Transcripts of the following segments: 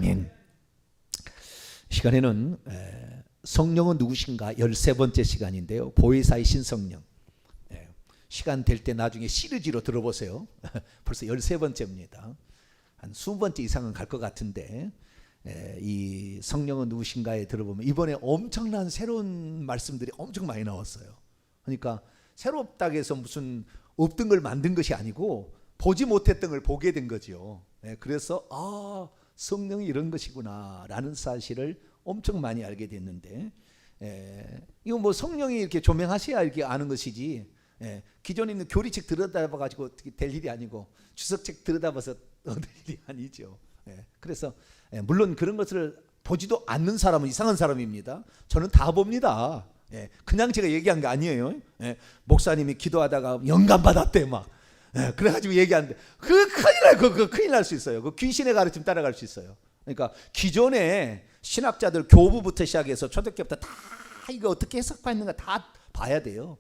아멘. 시간에는 성령은 누구신가 13번째 시간인데요. 보혜사이신 성령. 시간 될 때 나중에 시리즈로 들어보세요. 벌써 13번째입니다. 한 20번째 이상은 갈 것 같은데 이 성령은 누구신가에 들어보면 이번에 엄청난 새로운 말씀들이 엄청 많이 나왔어요. 그러니까 새롭다고 해서 무슨 없던 걸 만든 것이 아니고 보지 못했던 걸 보게 된 거죠. 그래서 성령이 이런 것이구나 라는 사실을 엄청 많이 알게 됐는데, 이거 뭐 성령이 이렇게 조명하셔야 이렇게 아는 것이지, 기존에 있는 교리책 들여다봐 가지고 어떻게 될 일이 아니고 주석책 들여다봐서 얻을 일이 아니죠. 그래서 물론 그런 것을 보지도 않는 사람은 이상한 사람입니다. 저는 다 봅니다. 그냥 제가 얘기한 게 아니에요. 목사님이 기도하다가 영감 받았대 막. 그래가지고 얘기하는데 그 큰일 날 수 있어요. 그 귀신의 가르침 따라갈 수 있어요. 그러니까 기존에 신학자들 교부부터 시작해서 초대교부터 다 이거 어떻게 해석받는가 다 봐야 돼요.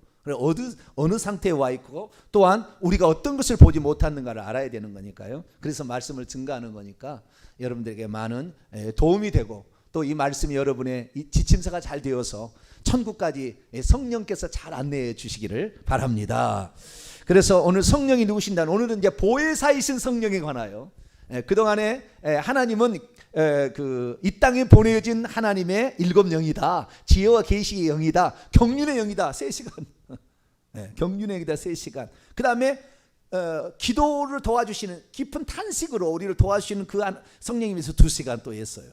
어느 상태에 와 있고 또한 우리가 어떤 것을 보지 못하는가를 알아야 되는 거니까요. 그래서 말씀을 증거하는 거니까 여러분들에게 많은 도움이 되고 또 이 말씀이 여러분의 지침서가 잘 되어서 천국까지 성령께서 잘 안내해 주시기를 바랍니다. 그래서 오늘 성령이 누구신다? 오늘은 이제 보혜사이신 성령에 관하여 그동안에 하나님은 이 땅에 보내진 하나님의 7영이다. 지혜와 계시의 영이다. 경륜의 영이다. 3시간. 경륜의 영이다. 3시간. 그 다음에 기도를 도와주시는 깊은 탄식으로 우리를 도와주시는 그 성령님께서 2시간 또 했어요.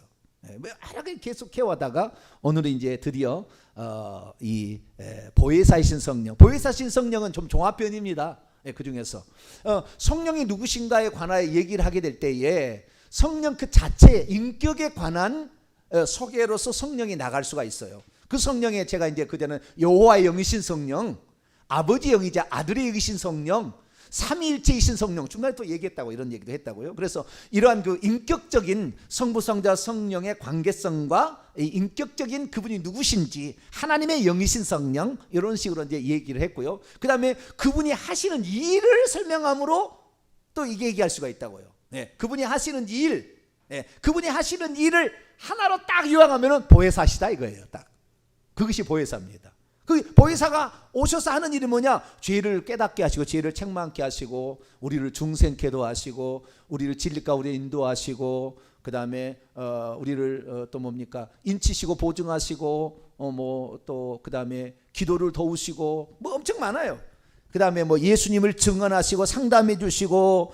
여러 개 계속 해와다가 오늘은 이제 드디어 이 보혜사이신 성령. 보혜사이신 성령은 좀 종합변입니다. 그 중에서 성령이 누구신가에 관하여 얘기를 하게 될 때에 성령 그 자체의 인격에 관한 소개로서 성령이 나갈 수가 있어요. 그 성령에 제가 이제 그때는 여호와의 영이신 성령, 아버지 영이자 아들의 영이신 성령, 삼위일체이신 성령 중간에 또 얘기했다고 이런 얘기도 했다고요. 그래서 이러한 그 인격적인 성부 성자 성령의 관계성과 인격적인 그분이 누구신지 하나님의 영이신 성령 이런 식으로 이제 얘기를 했고요. 그 다음에 그분이 하시는 일을 설명함으로 또 이게 얘기할 수가 있다고요. 그분이 하시는 일, 그분이 하시는 일을 하나로 딱 요약하면은 보혜사시다 이거예요. 딱 그것이 보혜사입니다. 그 보혜사가 오셔서 하는 일이 뭐냐? 죄를 깨닫게 하시고 죄를 책망케 하시고 우리를 중생케도 하시고 우리를 진리 가운데 인도하시고 그 다음에 우리를 또 뭡니까? 인치시고 보증하시고 뭐 또 그 다음에 기도를 도우시고 뭐 엄청 많아요. 그 다음에 뭐 예수님을 증언하시고 상담해 주시고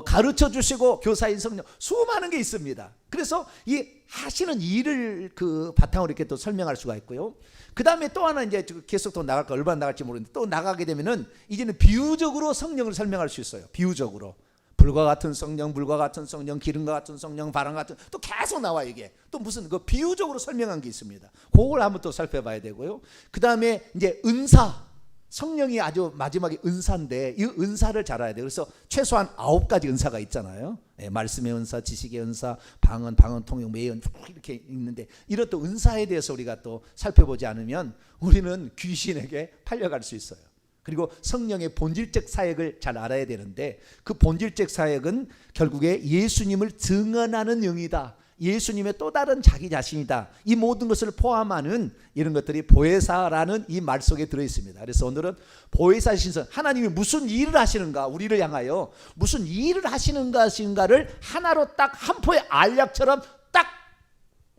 가르쳐 주시고 교사인 성령 수많은 게 있습니다. 그래서 이 하시는 일을 그 바탕으로 이렇게 또 설명할 수가 있고요. 그 다음에 또 하나 이제 계속 또 나갈까 얼마나 나갈지 모르는데 또 나가게 되면은 이제는 비유적으로 성령을 설명할 수 있어요. 비유적으로 불과 같은 성령, 물과 같은 성령, 기름과 같은 성령, 바람 같은 또 계속 나와 이게 또 무슨 그 비유적으로 설명한 게 있습니다. 그걸 한번 또 살펴봐야 되고요. 그 다음에 이제 은사. 성령이 아주 마지막에 은사인데 이 은사를 잘 알아야 돼요. 그래서 최소한 9가지 은사가 있잖아요. 말씀의 은사, 지식의 은사, 방언, 통역, 매언 이렇게 있는데 이런 또 은사에 대해서 우리가 또 살펴보지 않으면 우리는 귀신에게 팔려갈 수 있어요. 그리고 성령의 본질적 사역을 잘 알아야 되는데 그 본질적 사역은 결국에 예수님을 증언하는 영이다. 예수님의 또 다른 자기 자신이다. 이 모든 것을 포함하는 이런 것들이 보혜사라는 이 말 속에 들어있습니다. 그래서 오늘은 보혜사이신 성 하나님이 무슨 일을 하시는가 우리를 향하여 무슨 일을 하시는 것인가를 하나로 딱 한 포의 알약처럼 딱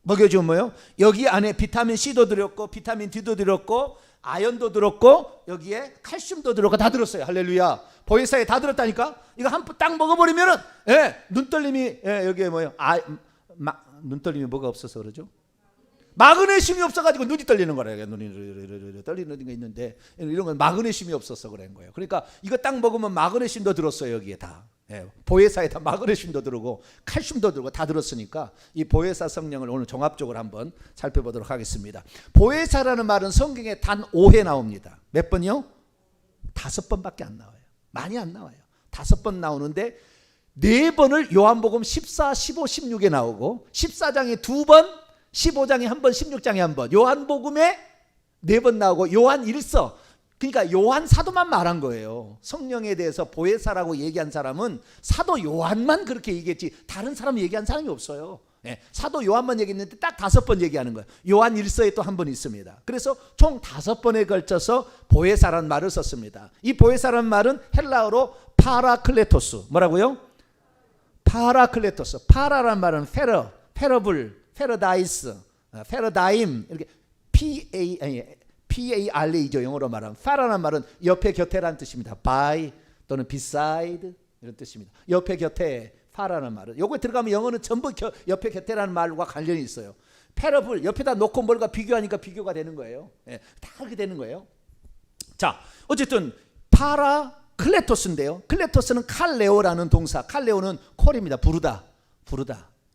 먹여주면 뭐예요? 여기 안에 비타민 C도 들었고 비타민 D도 들었고 아연도 들었고 여기에 칼슘도 들었고 다 들었어요. 할렐루야. 보혜사에 다 들었다니까. 이거 한 포 딱 먹어버리면은 눈떨림이 여기에 뭐예요? 눈떨림이 뭐가 없어서 그러죠? 마그네슘이 없어가지고 눈이 떨리는 거래요. 눈이 떨리는 게 있는데 이런 건 마그네슘이 없어서 그런 거예요. 그러니까 이거 딱 먹으면 마그네슘도 들었어요. 여기에 다 보혜사에 다 마그네슘도 들고 칼슘도 들고 다 들었으니까 이 보혜사 성령을 오늘 종합적으로 한번 살펴보도록 하겠습니다. 보혜사라는 말은 성경에 단 5회 나옵니다. 몇 번이요? 5번밖에 안 나와요. 많이 안 나와요. 5번 나오는데 4번을 요한복음 14, 15, 16에 나오고 14장에 2번, 15장에 1번, 16장에 1번 요한복음에 4번 나오고 요한 1서 그러니까 요한 사도만 말한 거예요. 성령에 대해서 보혜사라고 얘기한 사람은 사도 요한만 그렇게 얘기했지 다른 사람 얘기한 사람이 없어요. 사도 요한만 얘기했는데 딱 5번 얘기하는 거예요. 요한 1서에 또 한 번 있습니다. 그래서 총 5번에 걸쳐서 보혜사라는 말을 썼습니다. 이 보혜사라는 말은 헬라어로 파라클레토스. 뭐라고요? 파라클레토스. 파라라는 말은 페러블, 패러다이스, 패러다임, 이렇게 PARA죠. 영어로 말하면. 파라라는 말은 옆에 곁에라는 뜻입니다. by 또는 beside 이런 뜻입니다. 옆에 곁에. 파라는 말은 요거에 들어가면 영어는 전부 옆에 곁에라는 말과 관련이 있어요. 패러블 옆에다 놓고 뭘과 비교하니까 비교가 되는 거예요. 다 그렇게 되는 거예요. 자, 어쨌든 파라클레토스인데요. 클레토스는 칼레오라는 동사. 칼레오는 콜입니다. 부르다,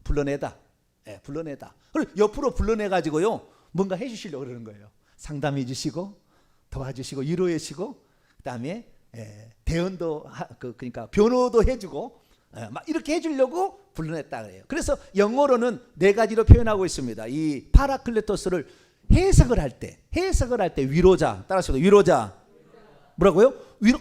불러내다, 불러내다. 그리고 옆으로 불러내 가지고요 뭔가 해주시려고 그러는 거예요. 상담해 주시고 도와주시고 위로해 주시고 그다음에 대언도 그러니까 변호도 해주고 막 이렇게 해주려고 불러냈다 그래요. 그래서 영어로는 4가지로 표현하고 있습니다. 이 파라클레토스를 해석을 할 때 위로자, 따라서 위로자, 뭐라고요?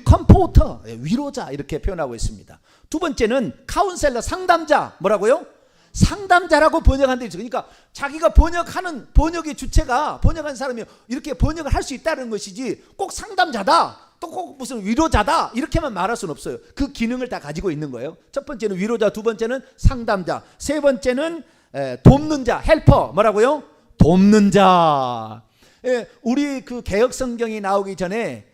컴포터, 위로자 이렇게 표현하고 있습니다. 두 번째는 카운셀러, 상담자, 뭐라고요? 상담자라고 번역한 데 있어요. 그러니까 자기가 번역하는 번역의 주체가 번역한 사람이 이렇게 번역을 할 수 있다는 것이지 꼭 상담자다, 또 꼭 무슨 위로자다 이렇게만 말할 수는 없어요. 그 기능을 다 가지고 있는 거예요. 첫 번째는 위로자, 두 번째는 상담자, 세 번째는 돕는 자, 헬퍼, 뭐라고요? 돕는 자. 우리 그 개혁 성경이 나오기 전에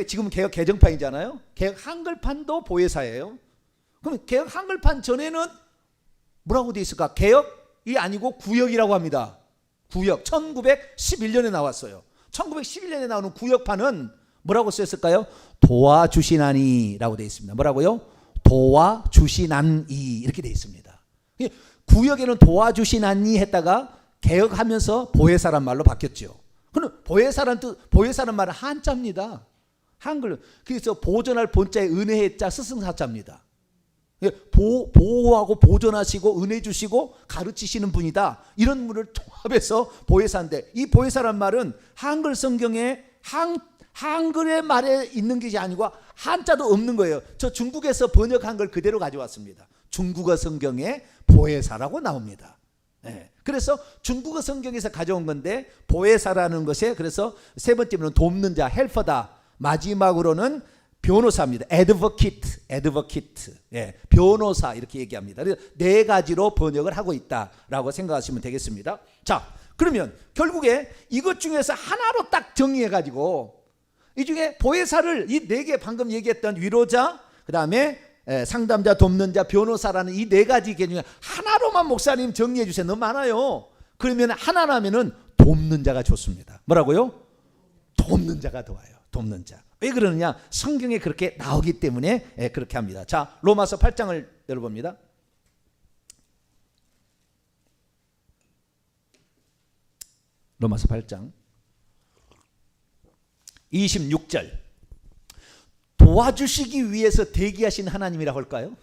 지금 개혁 개정판이잖아요. 개혁 한글판도 보혜사예요. 그럼 개혁 한글판 전에는 뭐라고 되어 있을까? 개혁이 아니고 구역이라고 합니다. 구역. 1911년에 나왔어요. 1911년에 나오는 구역판은 뭐라고 쓰였을까요? 도와주시나니 라고 되어 있습니다. 뭐라고요? 도와주시나니 이렇게 되어 있습니다. 구역에는 도와주시나니 했다가 개혁하면서 보혜사란 말로 바뀌었죠. 그럼 보혜사란 말은 한자입니다. 한글. 그래서 보존할 본자의 은혜의 자 스승사자입니다. 보호하고 보존하시고 은혜 주시고 가르치시는 분이다. 이런 분을 통합해서 보혜사인데, 이 보혜사란 말은 한글 성경에 한글의 말에 있는 것이 아니고 한자도 없는 거예요. 저 중국에서 번역한 걸 그대로 가져왔습니다. 중국어 성경에 보혜사라고 나옵니다. 그래서 중국어 성경에서 가져온 건데 보혜사라는 것에, 그래서 세 번째로는 돕는 자, 헬퍼다. 마지막으로는 변호사입니다. advocate. 변호사 이렇게 얘기합니다. 그래서 4가지로 번역을 하고 있다라고 생각하시면 되겠습니다. 자, 그러면 결국에 이것 중에서 하나로 딱 정리해 가지고 이 중에 보혜사를 이 4개 방금 얘기했던 위로자, 그 다음에 상담자, 돕는 자, 변호사라는 이 4가지 개 중에 하나로만 목사님 정리해 주세요. 너무 많아요. 그러면 하나라면은 돕는 자가 좋습니다. 뭐라고요? 돕는 자가 좋아요. 돕는 자. 왜 그러느냐? 성경에 그렇게 나오기 때문에 그렇게 합니다. 자, 로마서 8장을 열어봅니다. 로마서 8장 26절. 도와주시기 위해서 대기하신 하나님이라고 할까요?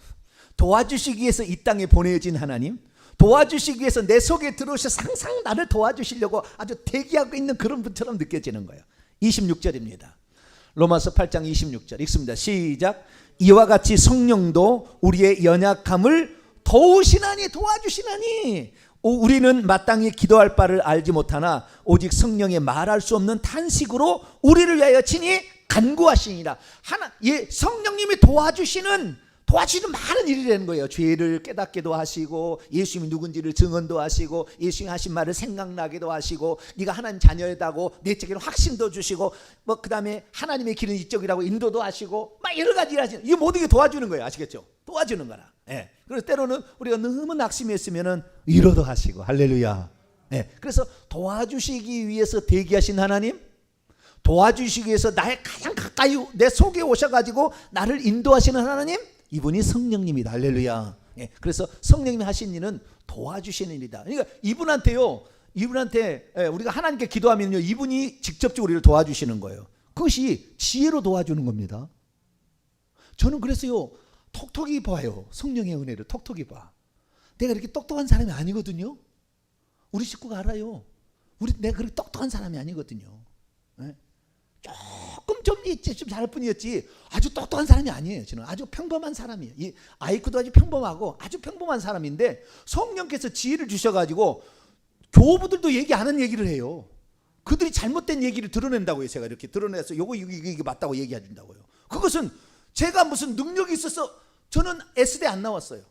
도와주시기 위해서 이 땅에 보내진 하나님, 도와주시기 위해서 내 속에 들어오셔서 항상 나를 도와주시려고 아주 대기하고 있는 그런 분처럼 느껴지는 거예요. 26절입니다. 로마서 8장 26절 읽습니다. 시작. 이와 같이 성령도 우리의 연약함을 도우시나니, 도와주시나니, 우리는 마땅히 기도할 바를 알지 못하나 오직 성령의 말할 수 없는 탄식으로 우리를 위하여 친히 간구하시니라. 성령님이 도와주시는 많은 일이 되는 거예요. 죄를 깨닫게도 하시고, 예수님이 누군지를 증언도 하시고, 예수님이 하신 말을 생각나게도 하시고, 네가 하나님 자녀다고 내적인 확신도 주시고, 그 다음에 하나님의 길은 이쪽이라고 인도도 하시고, 막 여러 가지 일 하시는, 이게 모든 게 도와주는 거예요. 아시겠죠? 도와주는 거라. 그래서 때로는 우리가 너무 낙심했으면은 위로도 하시고, 할렐루야. 그래서 도와주시기 위해서 대기하신 하나님, 도와주시기 위해서 나의 가장 가까이 내 속에 오셔가지고 나를 인도하시는 하나님, 이분이 성령님이다. 할렐루야. 그래서 성령님이 하신 일은 도와주시는 일이다. 그러니까 이분한테 우리가 하나님께 기도하면요, 이분이 직접적으로 우리를 도와주시는 거예요. 그것이 지혜로 도와주는 겁니다. 저는 그래서요, 톡톡히 봐요. 성령의 은혜를 톡톡히 봐. 내가 이렇게 똑똑한 사람이 아니거든요. 우리 식구가 알아요. 내가 그렇게 똑똑한 사람이 아니거든요. 조금 좀 있지, 좀 잘할 뿐이었지 아주 똑똑한 사람이 아니에요. 저는 아주 평범한 사람이에요. 이 아이크도 아주 평범하고 아주 평범한 사람인데 성령께서 지혜를 주셔가지고 교부들도 얘기 안 하는 얘기를 해요. 그들이 잘못된 얘기를 드러낸다고요. 제가 이렇게 드러내서 이게 맞다고 얘기해 준다고요. 그것은 제가 무슨 능력이 있어서 저는 S대 안 나왔어요.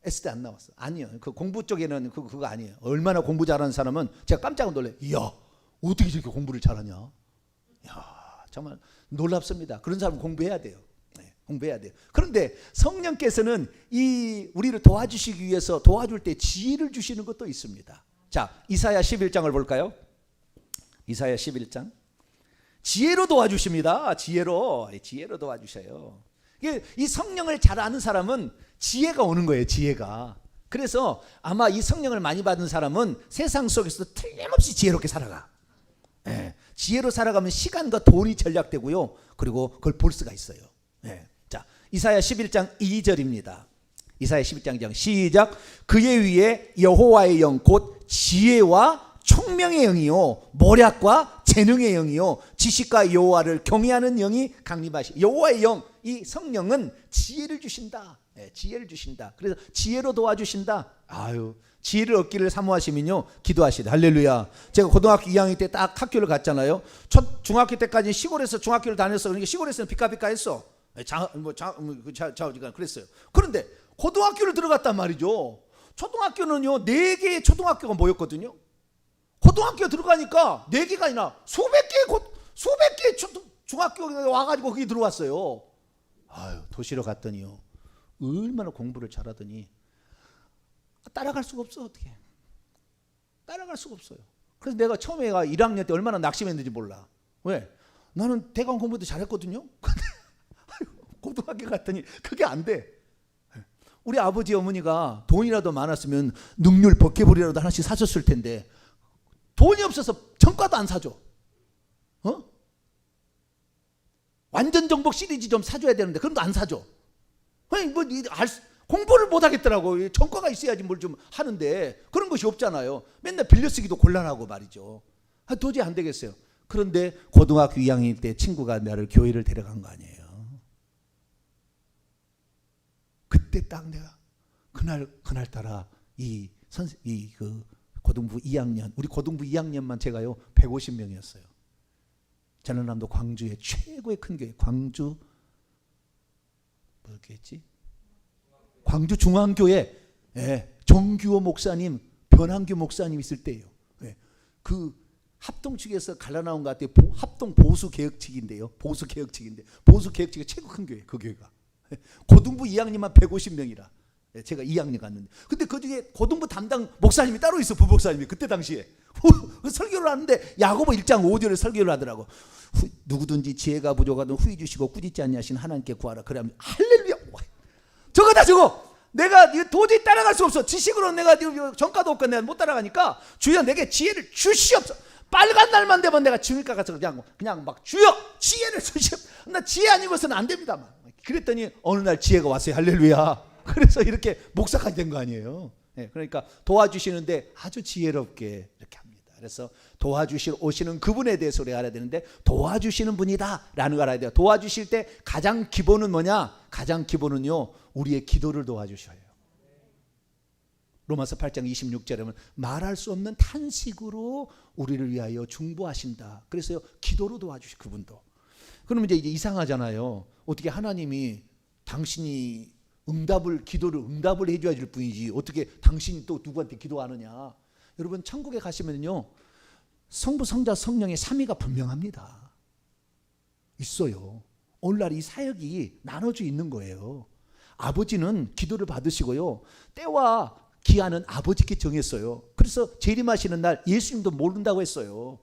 S대 안 나왔어. 아니요. 그 공부 쪽에는 그거 아니에요. 얼마나 공부 잘하는 사람은 제가 깜짝 놀래요. 이야, 어떻게 저렇게 공부를 잘하냐? 야, 정말 놀랍습니다. 그런 사람 공부해야 돼요. 네, 공부해야 돼요. 그런데 성령께서는 우리를 도와주시기 위해서 도와줄 때 지혜를 주시는 것도 있습니다. 자, 이사야 11장을 볼까요? 이사야 11장. 지혜로 도와주십니다. 지혜로 도와주셔요. 이 성령을 잘 아는 사람은 지혜가 오는 거예요. 지혜가. 그래서 아마 이 성령을 많이 받은 사람은 세상 속에서 틀림없이 지혜롭게 살아가. 네. 지혜로 살아가면 시간과 돈이 절약되고요. 그리고 그걸 볼 수가 있어요. 네. 자, 이사야 11장 2절입니다. 이사야 11장 2절 시작. 그의 위에 여호와의 영 곧 지혜와 총명의 영이요 모략과 재능의 영이요 지식과 여호와를 경외하는 영이 강림하시. 여호와의 영, 이 성령은 지혜를 주신다. 네, 지혜를 주신다. 그래서 지혜로 도와주신다. 아유, 지혜를 얻기를 사모하시면요 기도하시다. 할렐루야. 제가 고등학교 2학년 때 딱 학교를 갔잖아요. 중학교 때까지 시골에서 중학교를 다녔어. 그러니까 시골에서는 비까비까했어. 그랬어요. 그런데 고등학교를 들어갔단 말이죠. 초등학교는요 4개의 초등학교가 모였거든요. 고등학교 들어가니까 4개가 아니라 수백 개의 중학교가 와가지고 거기 들어왔어요. 아유, 도시로 갔더니요 얼마나 공부를 잘하더니 따라갈 수가 없어. 어떻게 따라갈 수가 없어요. 그래서 내가 처음에 1학년 때 얼마나 낙심했는지 몰라. 왜? 나는 대강 공부도 잘했거든요. 근데 고등학교 갔더니 그게 안 돼. 우리 아버지 어머니가 돈이라도 많았으면 능률 버켓볼이라도 하나씩 사줬을 텐데 돈이 없어서 전과도 안 사줘. 완전 정복 시리즈 좀 사줘야 되는데 그런 거 안 사줘. 공부를 못 하겠더라고. 전과가 있어야지 뭘 좀 하는데 그런 것이 없잖아요. 맨날 빌려쓰기도 곤란하고 말이죠. 도저히 안 되겠어요. 그런데 고등학교 2학년 때 친구가 나를 교회를 데려간 거 아니에요. 그때 딱 내가 그날따라 고등부 2학년, 우리 고등부 2학년만 제가요 150명이었어요. 전라남도 광주의 최고의 큰 교회, 광주 뭐였겠지? 광주 중앙교회 정규호 목사님, 변한규 목사님 있을 때예요. 그 합동 측에서 갈라나온 것 같아요. 합동 보수 개혁 측인데요. 보수 개혁 측이 최고 큰 교회, 그 교회가. 고등부 2학년만 150명이라. 제가 2학년 갔는데. 근데 그 중에 고등부 담당 목사님이 따로 있어, 부목사님이. 그때 당시에. 설교를 하는데 야고보 1장 5절을 설교를 하더라고. 누구든지 지혜가 부족하든 후히 주시고 꾸짖지 않냐신 하나님께 구하라. 그러면 할렐루야. 저거. 내가 도저히 따라갈 수 없어. 지식으로 내가 전과도 없고 내가 못 따라가니까 주여 내게 지혜를 주시옵소서. 빨간 날만 되면 내가 주일가 가서 그냥 막 주여 지혜를 주시옵소서. 나 지혜 아니고서는 안 됩니다. 그랬더니 어느 날 지혜가 왔어요. 할렐루야. 그래서 이렇게 목사가 된 거 아니에요. 그러니까 도와주시는데 아주 지혜롭게 이렇게 합니다. 그래서 도와주실 오시는 그분에 대해서 우리가 알아야 되는데 도와주시는 분이다 라는 걸 알아야 돼요. 도와주실 때 가장 기본은 뭐냐? 가장 기본은요 우리의 기도를 도와주셔요. 로마서 8장 26절에 보면 말할 수 없는 탄식으로 우리를 위하여 중보하신다. 그래서요 기도로 도와주시 그분도. 그러면 이제 이상하잖아요. 어떻게 하나님이 당신이 기도를 응답을 해줘야 될 뿐이지 어떻게 당신이 또 누구한테 기도하느냐. 여러분 천국에 가시면요 성부 성자 성령의 삼위가 분명합니다. 있어요. 오늘날 이 사역이 나눠져 있는 거예요. 아버지는 기도를 받으시고요 때와 기한은 아버지께 정했어요. 그래서 재림하시는 날 예수님도 모른다고 했어요.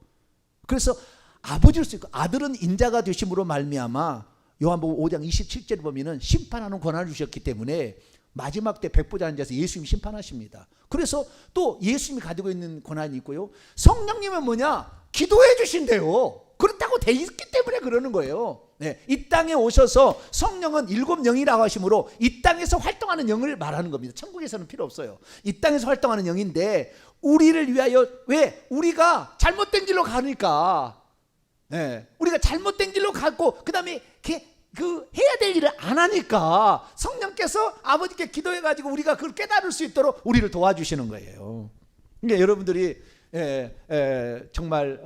그래서 아버지를 쓰고 아들은 인자가 되심으로 말미암아 요한복음 5장 27절에 보면은 심판하는 권한을 주셨기 때문에 마지막 때 백보자 앉아서 예수님 심판하십니다. 그래서 또 예수님이 가지고 있는 권한이 있고요. 성령님은 뭐냐? 기도해 주신대요. 그렇다고 돼 있기 때문에 그러는 거예요. 이 땅에 오셔서 성령은 7영이라고 하시므로 이 땅에서 활동하는 영을 말하는 겁니다. 천국에서는 필요 없어요. 이 땅에서 활동하는 영인데 우리를 위하여 왜? 우리가 잘못된 길로 가니까 우리가 잘못된 길로 가고 그다음에 해야 될 일을 안 하니까 성령께서 아버지께 기도해가지고 우리가 그걸 깨달을 수 있도록 우리를 도와주시는 거예요. 그러니까 여러분들이 정말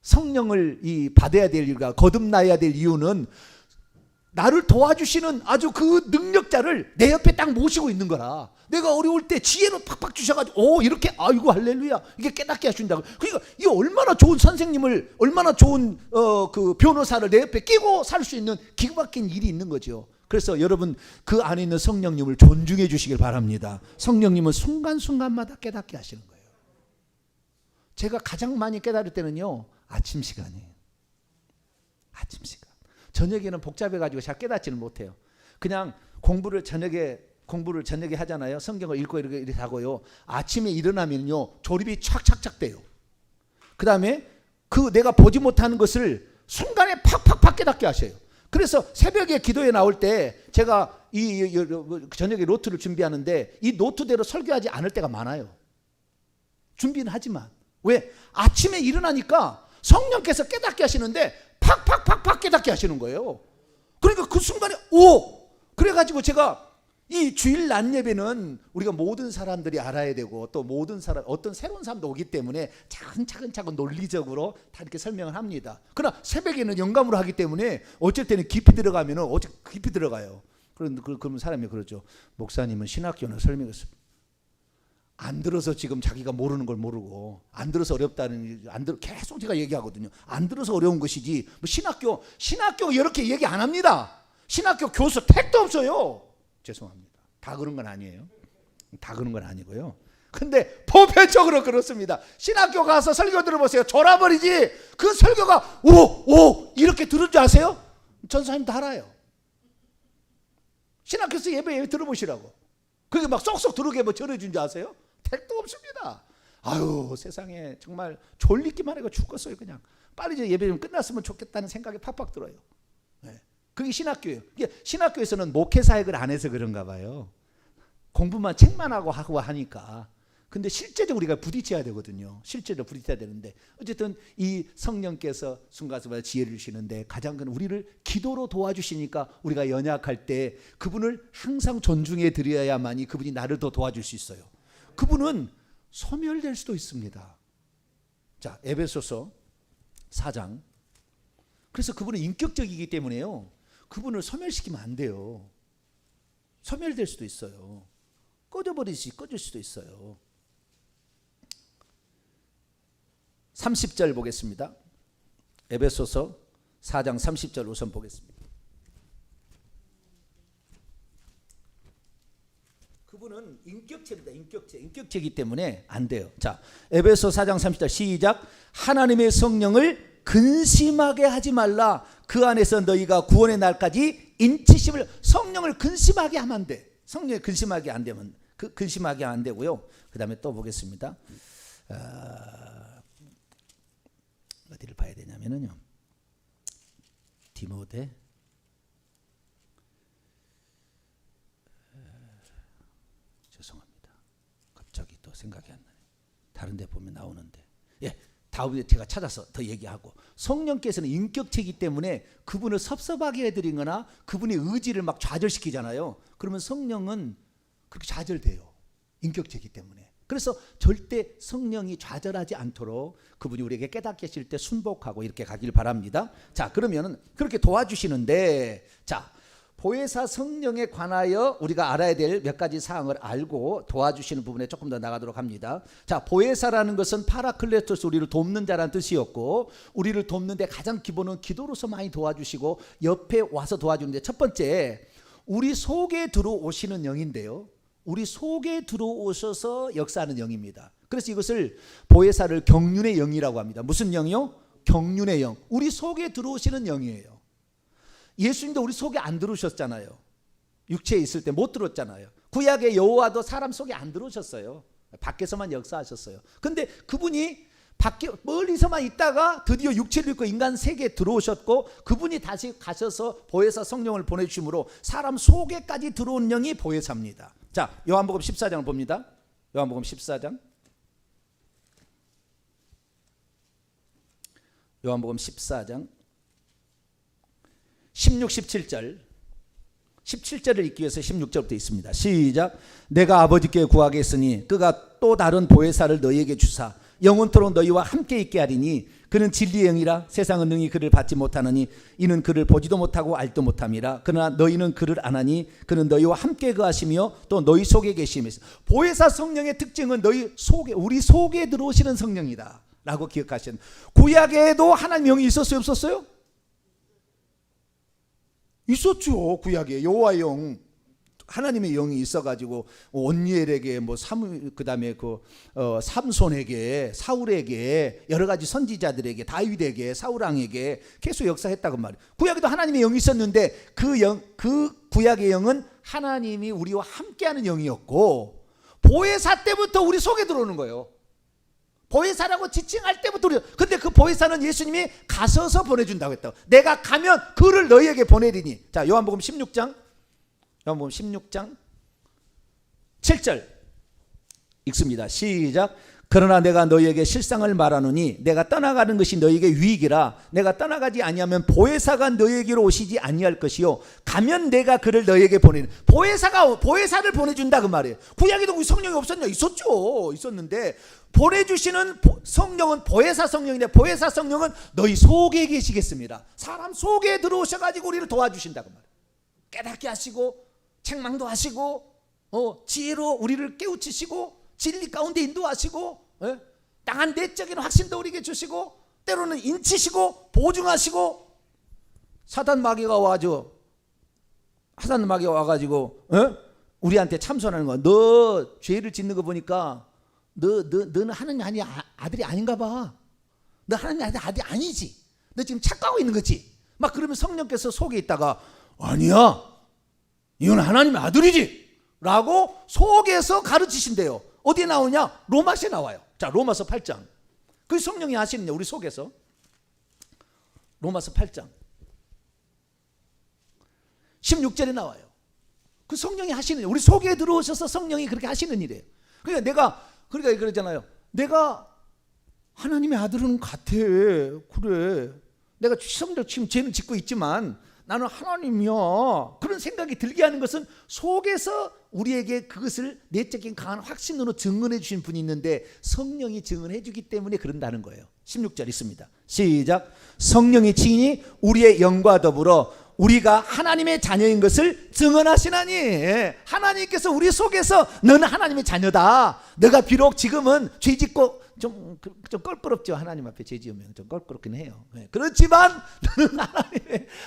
성령을 받아야 될 이유가 거듭나야 될 이유는 나를 도와주시는 아주 그 능력자를 내 옆에 딱 모시고 있는 거라. 내가 어려울 때 지혜로 팍팍 주셔가지고 이렇게 아이고 할렐루야 이게 깨닫게 하신다고. 그러니까 이 얼마나 좋은 선생님을 얼마나 좋은 그 변호사를 내 옆에 끼고 살 수 있는 기가 막힌 일이 있는 거죠. 그래서 여러분 그 안에 있는 성령님을 존중해 주시길 바랍니다. 성령님은 순간순간마다 깨닫게 하시는 거예요. 제가 가장 많이 깨달을 때는요 아침 시간이에요. 아침 시간. 저녁에는 복잡해가지고 잘 깨닫지는 못해요. 그냥 공부를 저녁에 하잖아요. 성경을 읽고 이렇게 하고요. 아침에 일어나면요 조립이 착착착 돼요. 그 다음에 내가 보지 못하는 것을 순간에 팍팍팍 깨닫게 하셔요. 그래서 새벽에 기도에 나올 때 제가 저녁에 노트를 준비하는데 이 노트대로 설교하지 않을 때가 많아요. 준비는 하지만 왜? 아침에 일어나니까 성령께서 깨닫게 하시는데 팍팍팍팍 깨닫게 하시는 거예요. 그러니까 그 순간에 그래가지고 제가 이 주일 낮 예배는 우리가 모든 사람들이 알아야 되고 또 모든 사람 어떤 새로운 사람도 오기 때문에 차근차근 논리적으로 다 이렇게 설명을 합니다. 그러나 새벽에는 영감으로 하기 때문에 어쩔 때는 깊이 들어가면은 깊이 들어가요. 그러면 사람이 그러죠. 목사님은 신학교는 설명했어요. 안 들어서 지금 자기가 모르는 걸 모르고 안 들어서 어렵다는 계속 제가 얘기하거든요. 안 들어서 어려운 것이지 뭐 신학교 이렇게 얘기 안 합니다. 신학교 교수 택도 없어요. 죄송합니다. 다 그런 건 아니에요. 다 그런 건 아니고요. 근데 보편적으로 그렇습니다. 신학교 가서 설교 들어보세요. 졸아버리지. 그 설교가 오 이렇게 들은 줄 아세요? 전사님 다 알아요. 신학교에서 예배 들어보시라고. 그게 막 쏙쏙 들어오게 뭐 전해준 줄 아세요? 택도 없습니다. 아유 세상에 정말 졸리기만 해가 죽겠어요. 그냥 빨리 이제 예배 좀 끝났으면 좋겠다는 생각이 팍팍 들어요. 그게 신학교예요. 신학교에서는 목회 사역을 안 해서 그런가 봐요. 공부만 책만 하고 하니까. 근데 실제적으로 우리가 부딪혀야 되거든요. 실제로 부딪혀야 되는데 어쨌든 이 성령께서 순간순간 지혜를 주시는데 가장 큰 우리를 기도로 도와주시니까 우리가 연약할 때 그분을 항상 존중해 드려야만이 그분이 나를 더 도와줄 수 있어요. 그분은 소멸될 수도 있습니다. 자, 에베소서 4장. 그래서 그분은 인격적이기 때문에요. 그분을 소멸시키면 안 돼요. 소멸될 수도 있어요. 꺼질 수도 있어요. 30절 보겠습니다. 에베소서 4장 30절 우선 보겠습니다. 그분은 인격체입니다. 인격체이기 때문에 안 돼요. 자, 에베소 4장 30절 시작. 하나님의 성령을 근심하게 하지 말라. 그 안에서 너희가 구원의 날까지 인치심을. 성령을 근심하게 하면 안 돼. 성령을 근심하게 안 되면 근심하게 안 되고요. 그 다음에 또 보겠습니다. 어디를 봐야 되냐면요. 디모데 죄송합니다. 갑자기 또 생각이 안 나네. 다른 데 보면 나오는데. 다음에 제가 찾아서 더 얘기하고. 성령께서는 인격체이기 때문에 그분을 섭섭하게 해드리거나 그분의 의지를 막 좌절시키잖아요. 그러면 성령은 그렇게 좌절돼요. 인격체이기 때문에. 그래서 절대 성령이 좌절하지 않도록 그분이 우리에게 깨닫게 하실 때 순복하고 이렇게 가길 바랍니다. 자, 그러면은 그렇게 도와주시는데, 자, 보혜사 성령에 관하여 우리가 알아야 될 몇 가지 사항을 알고 도와주시는 부분에 조금 더 나가도록 합니다. 자, 보혜사라는 것은 파라클레토스, 우리를 돕는 자라는 뜻이었고, 우리를 돕는데 가장 기본은 기도로서 많이 도와주시고 옆에 와서 도와주는데, 첫 번째 우리 속에 들어오시는 영인데요, 우리 속에 들어오셔서 역사하는 영입니다. 그래서 이것을 보혜사를 경륜의 영이라고 합니다. 무슨 영이요? 경륜의 영. 우리 속에 들어오시는 영이에요. 예수님도 우리 속에 안 들어오셨잖아요. 육체에 있을 때 못 들어왔잖아요. 구약의 여호와도 사람 속에 안 들어오셨어요. 밖에서만 역사하셨어요. 근데 그분이 밖에 멀리서만 있다가 드디어 육체를 입고 인간 세계에 들어오셨고, 그분이 다시 가셔서 보혜사 성령을 보내주심으로 사람 속에까지 들어온 영이 보혜사입니다. 자, 요한복음 14장을 봅니다. 요한복음 14장 요한복음 14장 16, 17절 17절을 읽기 위해서 16절부터 있습니다. 시작. 내가 아버지께 구하겠으니 그가 또 다른 보혜사를 너희에게 주사 영원토록 너희와 함께 있게 하리니 그는 진리의 영이라 세상은 능히 그를 받지 못하느니 이는 그를 보지도 못하고 알도 못함이라. 그러나 너희는 그를 아나니 그는 너희와 함께 거하시며 또 너희 속에 계시며. 보혜사 성령의 특징은 너희 속에, 우리 속에 들어오시는 성령이다 라고 기억하시는. 구약에도 하나님 영이 있었어요 없었어요? 있었죠. 구약에 여호와의 영, 하나님의 영이 있어가지고 온니엘에게 그다음에 삼손에게, 사울에게, 여러 가지 선지자들에게, 다윗에게, 사울 왕에게 계속 역사했다고 말이에요. 구약에도 하나님의 영이 있었는데 그 구약의 영은 하나님이 우리와 함께하는 영이었고, 보혜사 때부터 우리 속에 들어오는 거예요. 보혜사라고 지칭할 때부터 우리. 근데 그 보혜사는 예수님이 가셔서 보내준다고 했다고. 내가 가면 그를 너희에게 보내리니. 자, 요한복음 16장 7절 읽습니다. 시작. 그러나 내가 너희에게 실상을 말하노니 내가 떠나가는 것이 너희에게 유익이라. 내가 떠나가지 아니하면 보혜사가 너희에게로 오시지 아니할 것이요 가면 내가 그를 너희에게 보내는. 보혜사를 보내준다 그 말이에요. 구약에도 성령이 없었냐? 있었죠. 있었는데 보내주시는 성령은 보혜사 성령인데, 보혜사 성령은 너희 속에 계시겠습니다. 사람 속에 들어오셔가지고 우리를 도와주신다 그 말이에요. 깨닫게 하시고 책망도 하시고 지혜로 우리를 깨우치시고 진리 가운데 인도하시고, 땅한 내적인 확신도 우리에게 주시고, 때로는 인치시고 보증하시고. 사단 마귀가 와가지고 우리한테 참선하는 거야. 너 죄를 짓는 거 보니까 너는 하나님 아들이 아닌가 봐. 너 하나님 아들이 아니지. 너 지금 착각하고 있는 거지. 막 그러면 성령께서 속에 있다가 아니야, 이건 하나님의 아들이지 라고 속에서 가르치신대요. 어디에 나오냐? 로마서에 나와요. 자, 로마서 8장. 그 성령이 하시느냐 우리 속에서. 로마서 8장 16절에 나와요. 그 성령이 하시는 일, 우리 속에 들어오셔서 성령이 그렇게 하시는 일이에요. 그러니까 그러잖아요. 내가 하나님의 아들은 같아. 그래, 내가 지금 죄는 짓고 있지만 나는 하나님이야. 그런 생각이 들게 하는 것은 속에서 우리에게 그것을 내적인 강한 확신으로 증언해 주신 분이 있는데, 성령이 증언해 주기 때문에 그런다는 거예요. 16절 있습니다. 시작. 성령이 친히 우리의 영과 더불어 우리가 하나님의 자녀인 것을 증언하시나니. 하나님께서 우리 속에서 너는 하나님의 자녀다. 너가 비록 지금은 죄짓고 좀 껄끄럽죠. 하나님 앞에 죄 지으면 좀 껄끄럽긴 해요. 그렇지만 너는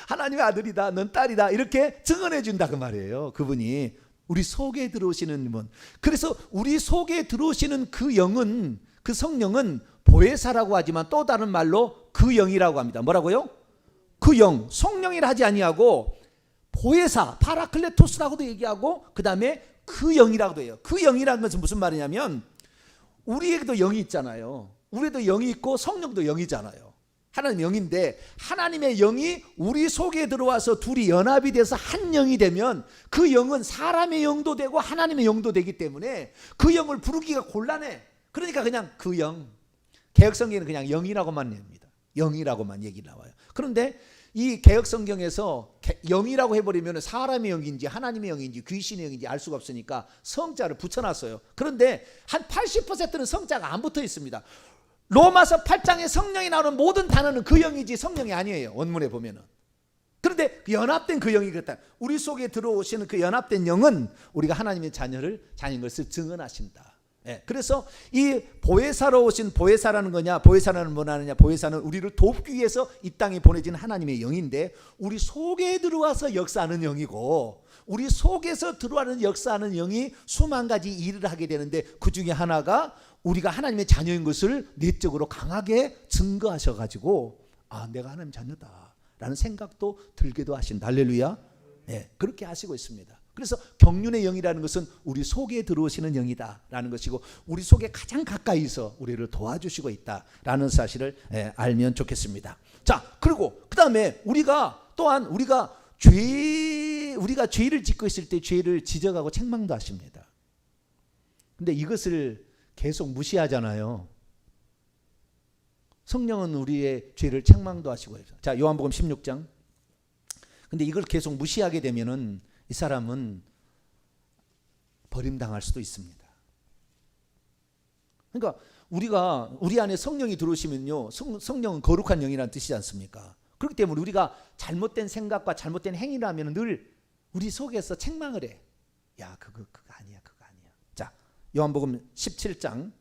하나님의 아들이다. 넌 딸이다. 이렇게 증언해 준다 그 말이에요. 그분이 우리 속에 들어오시는 분. 그래서 우리 속에 들어오시는 그 영은, 그 성령은 보혜사라고 하지만 또 다른 말로 그 영이라고 합니다. 뭐라고요? 그 영, 성령이라 하지 아니하고 보혜사, 파라클레토스라고도 얘기하고 그 다음에 그 영이라고도 해요. 그 영이라는 것은 무슨 말이냐면 우리에게도 영이 있잖아요. 우리에도 영이 있고 성령도 영이잖아요. 하나님 영인데 하나님의 영이 우리 속에 들어와서 둘이 연합이 돼서 한 영이 되면 그 영은 사람의 영도 되고 하나님의 영도 되기 때문에 그 영을 부르기가 곤란해. 그러니까 그냥 그 영, 개역성경에는 그냥 영이라고만 냅니다. 영이라고만 얘기 나와요. 그런데 이 개역성경에서 영이라고 해버리면 사람의 영인지 하나님의 영인지 귀신의 영인지 알 수가 없으니까 성자를 붙여놨어요. 그런데 한 80%는 성자가 안 붙어 있습니다. 로마서 8장에 성령이 나오는 모든 단어는 그 영이지 성령이 아니에요. 원문에 보면은. 그런데 연합된 그 영이 그렇다. 우리 속에 들어오시는 그 연합된 영은 우리가 하나님의 자녀인 것을 증언하신다. 그래서 이 보혜사로 오신, 보혜사라는 거냐, 보혜사라는 뭐냐냐, 보혜사는 우리를 돕기 위해서 이 땅에 보내진 하나님의 영인데 우리 속에 들어와서 역사하는 영이고, 우리 속에서 들어와는 역사하는 영이 수만 가지 일을 하게 되는데 그 중에 하나가 우리가 하나님의 자녀인 것을 내적으로 강하게 증거하셔가지고 내가 하나님 자녀다 라는 생각도 들게도 하신다. 할렐루야. 그렇게 하시고 있습니다. 그래서 경륜의 영이라는 것은 우리 속에 들어오시는 영이다라는 것이고, 우리 속에 가장 가까이서 우리를 도와주시고 있다라는 사실을 알면 좋겠습니다. 자, 그리고 그 다음에 우리가 죄를 짓고 있을 때 죄를 지적하고 책망도 하십니다. 근데 이것을 계속 무시하잖아요. 성령은 우리의 죄를 책망도 하시고 해요. 자, 요한복음 16장. 근데 이걸 계속 무시하게 되면은 이 사람은 버림당할 수도 있습니다. 그러니까 우리 안에 성령이 들어오시면요, 성령은 거룩한 영이라는 뜻이지 않습니까? 그렇기 때문에 우리가 잘못된 생각과 잘못된 행위를 하면 늘 우리 속에서 책망을 해. 야, 그거 아니야, 그거 아니야. 자, 요한복음 16장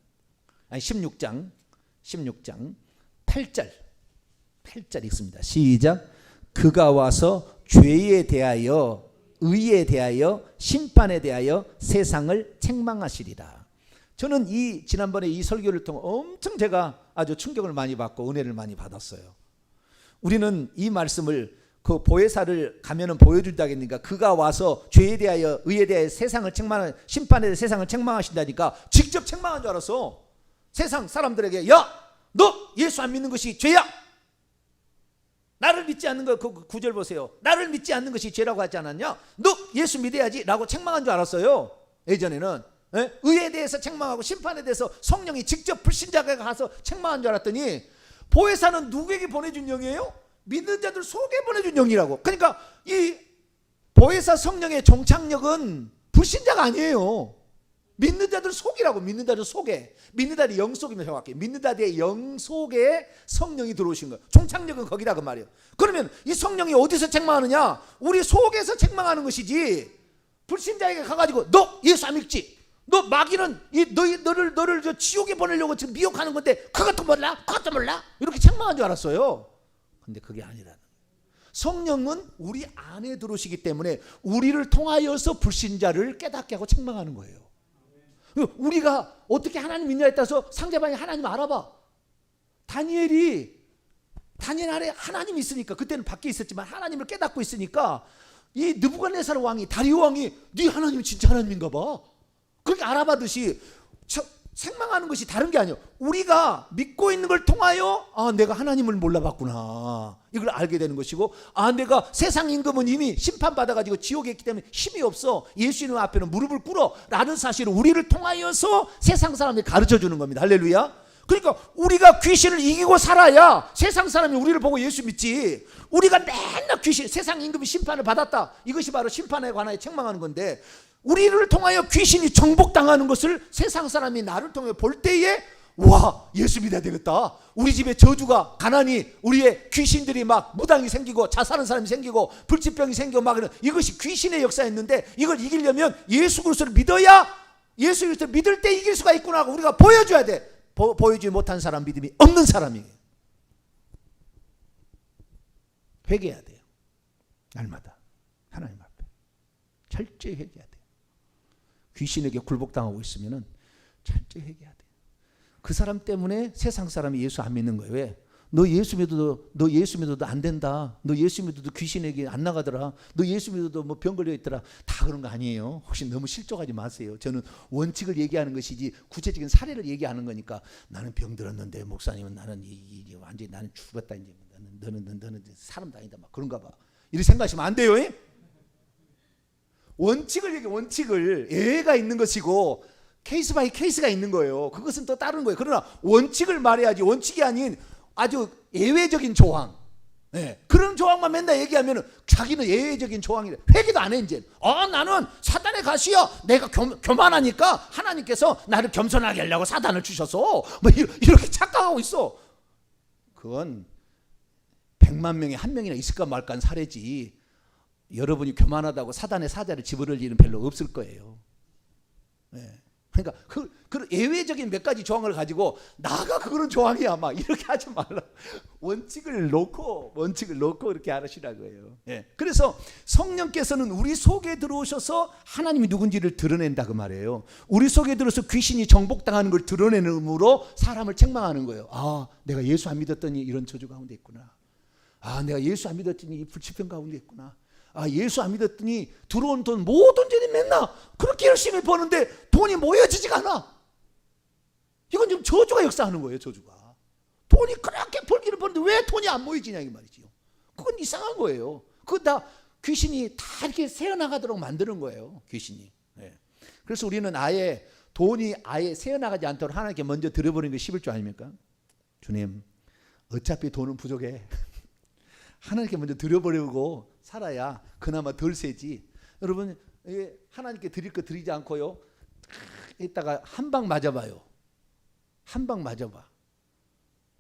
8절 읽습니다. 시작. 그가 와서 죄에 대하여, 의에 대하여, 심판에 대하여 세상을 책망하시리라. 저는 지난번에 이 설교를 통해 엄청 제가 아주 충격을 많이 받고 은혜를 많이 받았어요. 우리는 이 말씀을 그 보혜사를 가면은 보여준다겠니까? 그가 와서 죄에 대하여, 의에 대하여 세상을 책망하는, 심판에 대해 세상을 책망하신다니까 직접 책망한 줄 알았어. 세상 사람들에게, 야, 너 예수 안 믿는 것이 죄야. 나를 믿지 않는 거, 그 구절 보세요. 나를 믿지 않는 것이 죄라고 하지 않았냐? 너 예수 믿어야지 라고 책망한 줄 알았어요. 예전에는 의에 대해서 책망하고 심판에 대해서 성령이 직접 불신자가 가서 책망한 줄 알았더니 보혜사는 누구에게 보내준 영이에요? 믿는 자들 속에 보내준 영이라고. 그러니까 이 보혜사 성령의 종착역은 불신자가 아니에요. 믿는 자들 속이라고. 믿는 자들 속에, 믿는 자들의 영 속이면 정확히 믿는 자들의 영 속에 성령이 들어오신 거예요. 종착역은 거기다 그 말이에요. 그러면 이 성령이 어디서 책망하느냐? 우리 속에서 책망하는 것이지. 불신자에게 가가지고 너 예수 안 믿지? 너 마귀는 너를 저 지옥에 보내려고 지금 미혹하는 건데 그것도 몰라? 그것도 몰라? 이렇게 책망한 줄 알았어요. 근데 그게 아니라는 거예요. 성령은 우리 안에 들어오시기 때문에 우리를 통하여서 불신자를 깨닫게 하고 책망하는 거예요. 우리가 어떻게 하나님 믿느냐에 따라서 상대방이 하나님 알아봐. 다니엘 안에 하나님이 있으니까, 그때는 밖에 있었지만 하나님을 깨닫고 있으니까 이 느부갓네살 왕이, 다리오 왕이 네 하나님은 진짜 하나님인가 봐. 그렇게 알아봐듯이 책망하는 것이 다른 게 아니에요. 우리가 믿고 있는 걸 통하여 내가 하나님을 몰라봤구나, 이걸 알게 되는 것이고, 내가 세상 임금은 이미 심판받아가지고 지옥에 있기 때문에 힘이 없어, 예수님 앞에는 무릎을 꿇어 라는 사실을 우리를 통하여서 세상 사람들이 가르쳐주는 겁니다. 할렐루야. 그러니까 우리가 귀신을 이기고 살아야 세상 사람이 우리를 보고 예수 믿지. 우리가 맨날 세상 임금이 심판을 받았다, 이것이 바로 심판에 관하여 책망하는 건데, 우리를 통하여 귀신이 정복당하는 것을 세상 사람이 나를 통해 볼 때에, 와, 예수 믿어야 되겠다. 우리 집에 저주가, 가난이, 우리의 귀신들이 막 무당이 생기고 자살하는 사람이 생기고 불치병이 생기고 막, 이것이 귀신의 역사였는데, 이걸 이기려면 예수 그리스도를 믿어야, 예수 그리스도를 믿을 때 이길 수가 있구나 하고 우리가 보여줘야 돼. 보여주지 못한 사람 믿음이 없는 사람이에요. 회개해야 돼요. 날마다 하나님 앞에 철저히 회개해야 돼요. 귀신에게 굴복당하고 있으면 철저히 회개해야 돼요. 그 사람 때문에 세상 사람이 예수 안 믿는 거예요. 왜? 너 예수 믿어도 안 된다. 너 예수 믿어도 귀신에게 안 나가더라. 너 예수 믿어도 뭐 병 걸려 있더라. 다 그런 거 아니에요. 혹시 너무 실족하지 마세요. 저는 원칙을 얘기하는 것이지 구체적인 사례를 얘기하는 거니까, 나는 병 들었는데 목사님은 나는 완전히 나는 죽었다, 이제 너는 사람 다니다 막 그런가 봐, 이렇게 생각하시면 안 돼요. 원칙을 예외가 있는 것이고 케이스 바이 케이스가 있는 거예요. 그것은 또 다른 거예요. 그러나 원칙을 말해야지, 원칙이 아닌 아주 예외적인 조항, 그런 조항만 맨날 얘기하면 자기는 예외적인 조항이래. 회개도 안 해. 이제 나는 사단의 가시야. 내가 교만하니까 하나님께서 나를 겸손하게 하려고 사단을 주셔서 뭐 이렇게 착각하고 있어. 그건 100만 명에 한 명이나 있을까 말까 한 사례지, 여러분이 교만하다고 사단의 사자를 집어넣을 일은 별로 없을 거예요. 그러니까 그 예외적인 몇 가지 조항을 가지고 나가 그거는 조항이야 막 이렇게 하지 말라. 원칙을 놓고 이렇게 하시라고요. 그래서 성령께서는 우리 속에 들어오셔서 하나님이 누군지를 드러낸다 그 말이에요. 우리 속에 들어서 귀신이 정복당하는 걸 드러내므로 사람을 책망하는 거예요. 내가 예수 안 믿었더니 이런 저주 가운데 있구나. 내가 예수 안 믿었더니 불치병 가운데 있구나. 예수 안 믿었더니 들어온 돈 모든 돈이 맨날 그렇게 열심히 버는데 돈이 모여지지가 않아. 이건 지금 저주가 역사하는 거예요. 저주가. 돈이 그렇게 벌기를 버는데 왜 돈이 안 모여지냐 이 말이지요. 그건 이상한 거예요. 그건 다 귀신이 다 이렇게 새어나가도록 만드는 거예요. 귀신이. 그래서 우리는 돈이 아예 새어나가지 않도록 하나님께 먼저 드려버리는 게 11조 아닙니까? 주님, 어차피 돈은 부족해. 하나님께 먼저 드려버리고 살아야 그나마 덜 세지. 여러분, 하나님께 드릴 거 드리지 않고요, 이따가 한 방 맞아봐요. 한 방 맞아봐.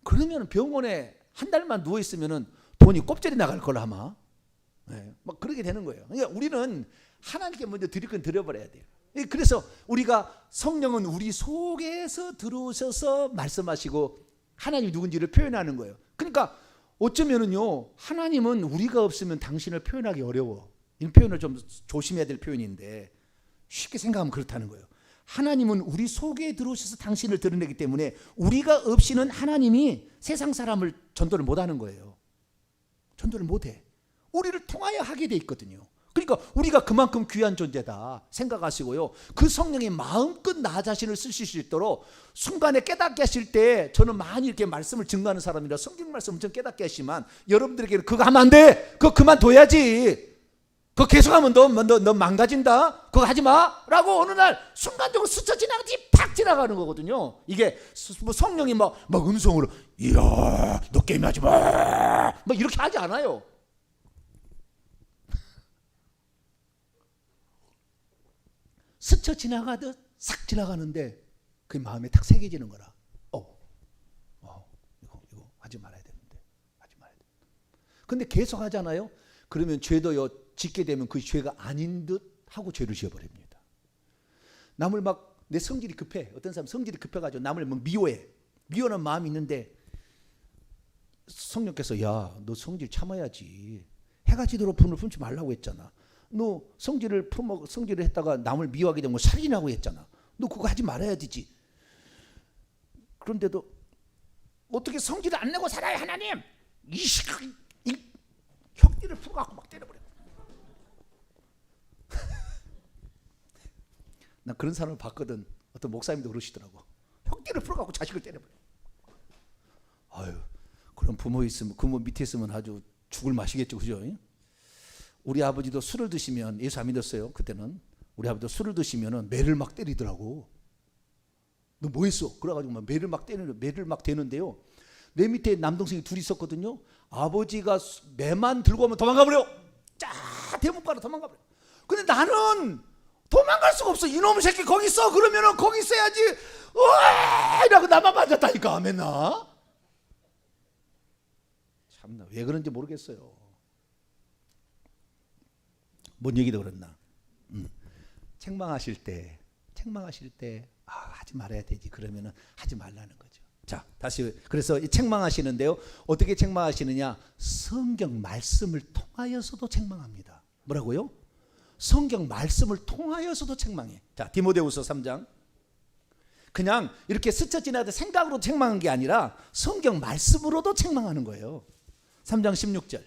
그러면 병원에 한 달만 누워 있으면은 돈이 꼽절이 나갈 걸 아마. 네, 막 그렇게 되는 거예요. 그러니까 우리는 하나님께 먼저 드릴 건 드려버려야 돼요. 그래서 우리가 성령은 우리 속에서 들어오셔서 말씀하시고 하나님이 누군지를 표현하는 거예요. 그러니까 어쩌면은요, 하나님은 우리가 없으면 당신을 표현하기 어려워. 이 표현을 좀 조심해야 될 표현인데 쉽게 생각하면 그렇다는 거예요. 하나님은 우리 속에 들어오셔서 당신을 드러내기 때문에 우리가 없이는 하나님이 세상 사람을 전도를 못하는 거예요. 전도를 못해. 우리를 통하여 하게 돼 있거든요. 그러니까 우리가 그만큼 귀한 존재다 생각하시고요, 그 성령이 마음껏 나 자신을 쓰실 수 있도록 순간에 깨닫게 하실 때, 저는 많이 이렇게 말씀을 증거하는 사람이라 성경 말씀을 좀 깨닫게 하시지만 여러분들에게는 그거 하면 안 돼, 그거 그만둬야지, 그거 계속하면 너 망가진다, 그거 하지 마 라고 어느 날 순간적으로 스쳐 지나가듯이 팍 지나가는 거거든요. 이게 뭐 성령이 막 음성으로 이야 너 게임하지 마 막 이렇게 하지 않아요. 스쳐 지나가듯 싹 지나가는데 그 마음에 탁 새겨지는 거라. 이거 하지 말아야 되는데, 하지 말아야 돼. 근데 계속 하잖아요. 그러면 죄도요, 짓게 되면 그 죄가 아닌 듯 하고 죄를 지어버립니다. 남을 막, 내 성질이 급해. 어떤 사람 성질이 급해가지고 남을 막 미워해. 미워하는 마음이 있는데 성령께서 야, 너 성질 참아야지. 해가 지도록 분을 품지 말라고 했잖아. 너 성질을 했다가 남을 미워하게 되면 살인하고 했잖아. 너 그거 하지 말아야 되지. 그런데도 어떻게 성질을 안 내고 살아요, 하나님? 이 혁기를 풀어갖고 막 때려버려. 나 그런 사람을 봤거든. 어떤 목사님도 그러시더라고. 혁기를 풀어갖고 자식을 때려버려. 아유, 그런 부모 있으면, 부모 밑에 있으면 아주 죽을 맛이겠죠, 그죠? 우리 아버지도 술을 드시면, 예수 안 믿었어요 그때는. 우리 아버지도 술을 드시면 매를 막 때리더라고. 너 뭐 했어? 그래가지고 막 매를 막 대는데요, 내 밑에 남동생이 둘이 있었거든요. 아버지가 매만 들고 오면 도망가버려. 대문가로 도망가버려. 근데 나는 도망갈 수가 없어. 이놈의 새끼 거기 있어. 그러면은 거기 있어야지. 으아! 이라고 나만 맞았다니까 맨날. 참나 왜 그런지 모르겠어요. 뭔 얘기도 그랬나? 책망하실 때 하지 말아야 되지. 그러면은 하지 말라는 거죠. 자, 다시 그래서 이 책망하시는데요, 어떻게 책망하시느냐? 성경 말씀을 통하여서도 책망합니다. 뭐라고요? 성경 말씀을 통하여서도 책망해. 자, 디모데후서 3장. 그냥 이렇게 스쳐 지나다 생각으로 책망한 게 아니라 성경 말씀으로도 책망하는 거예요. 3장 16절.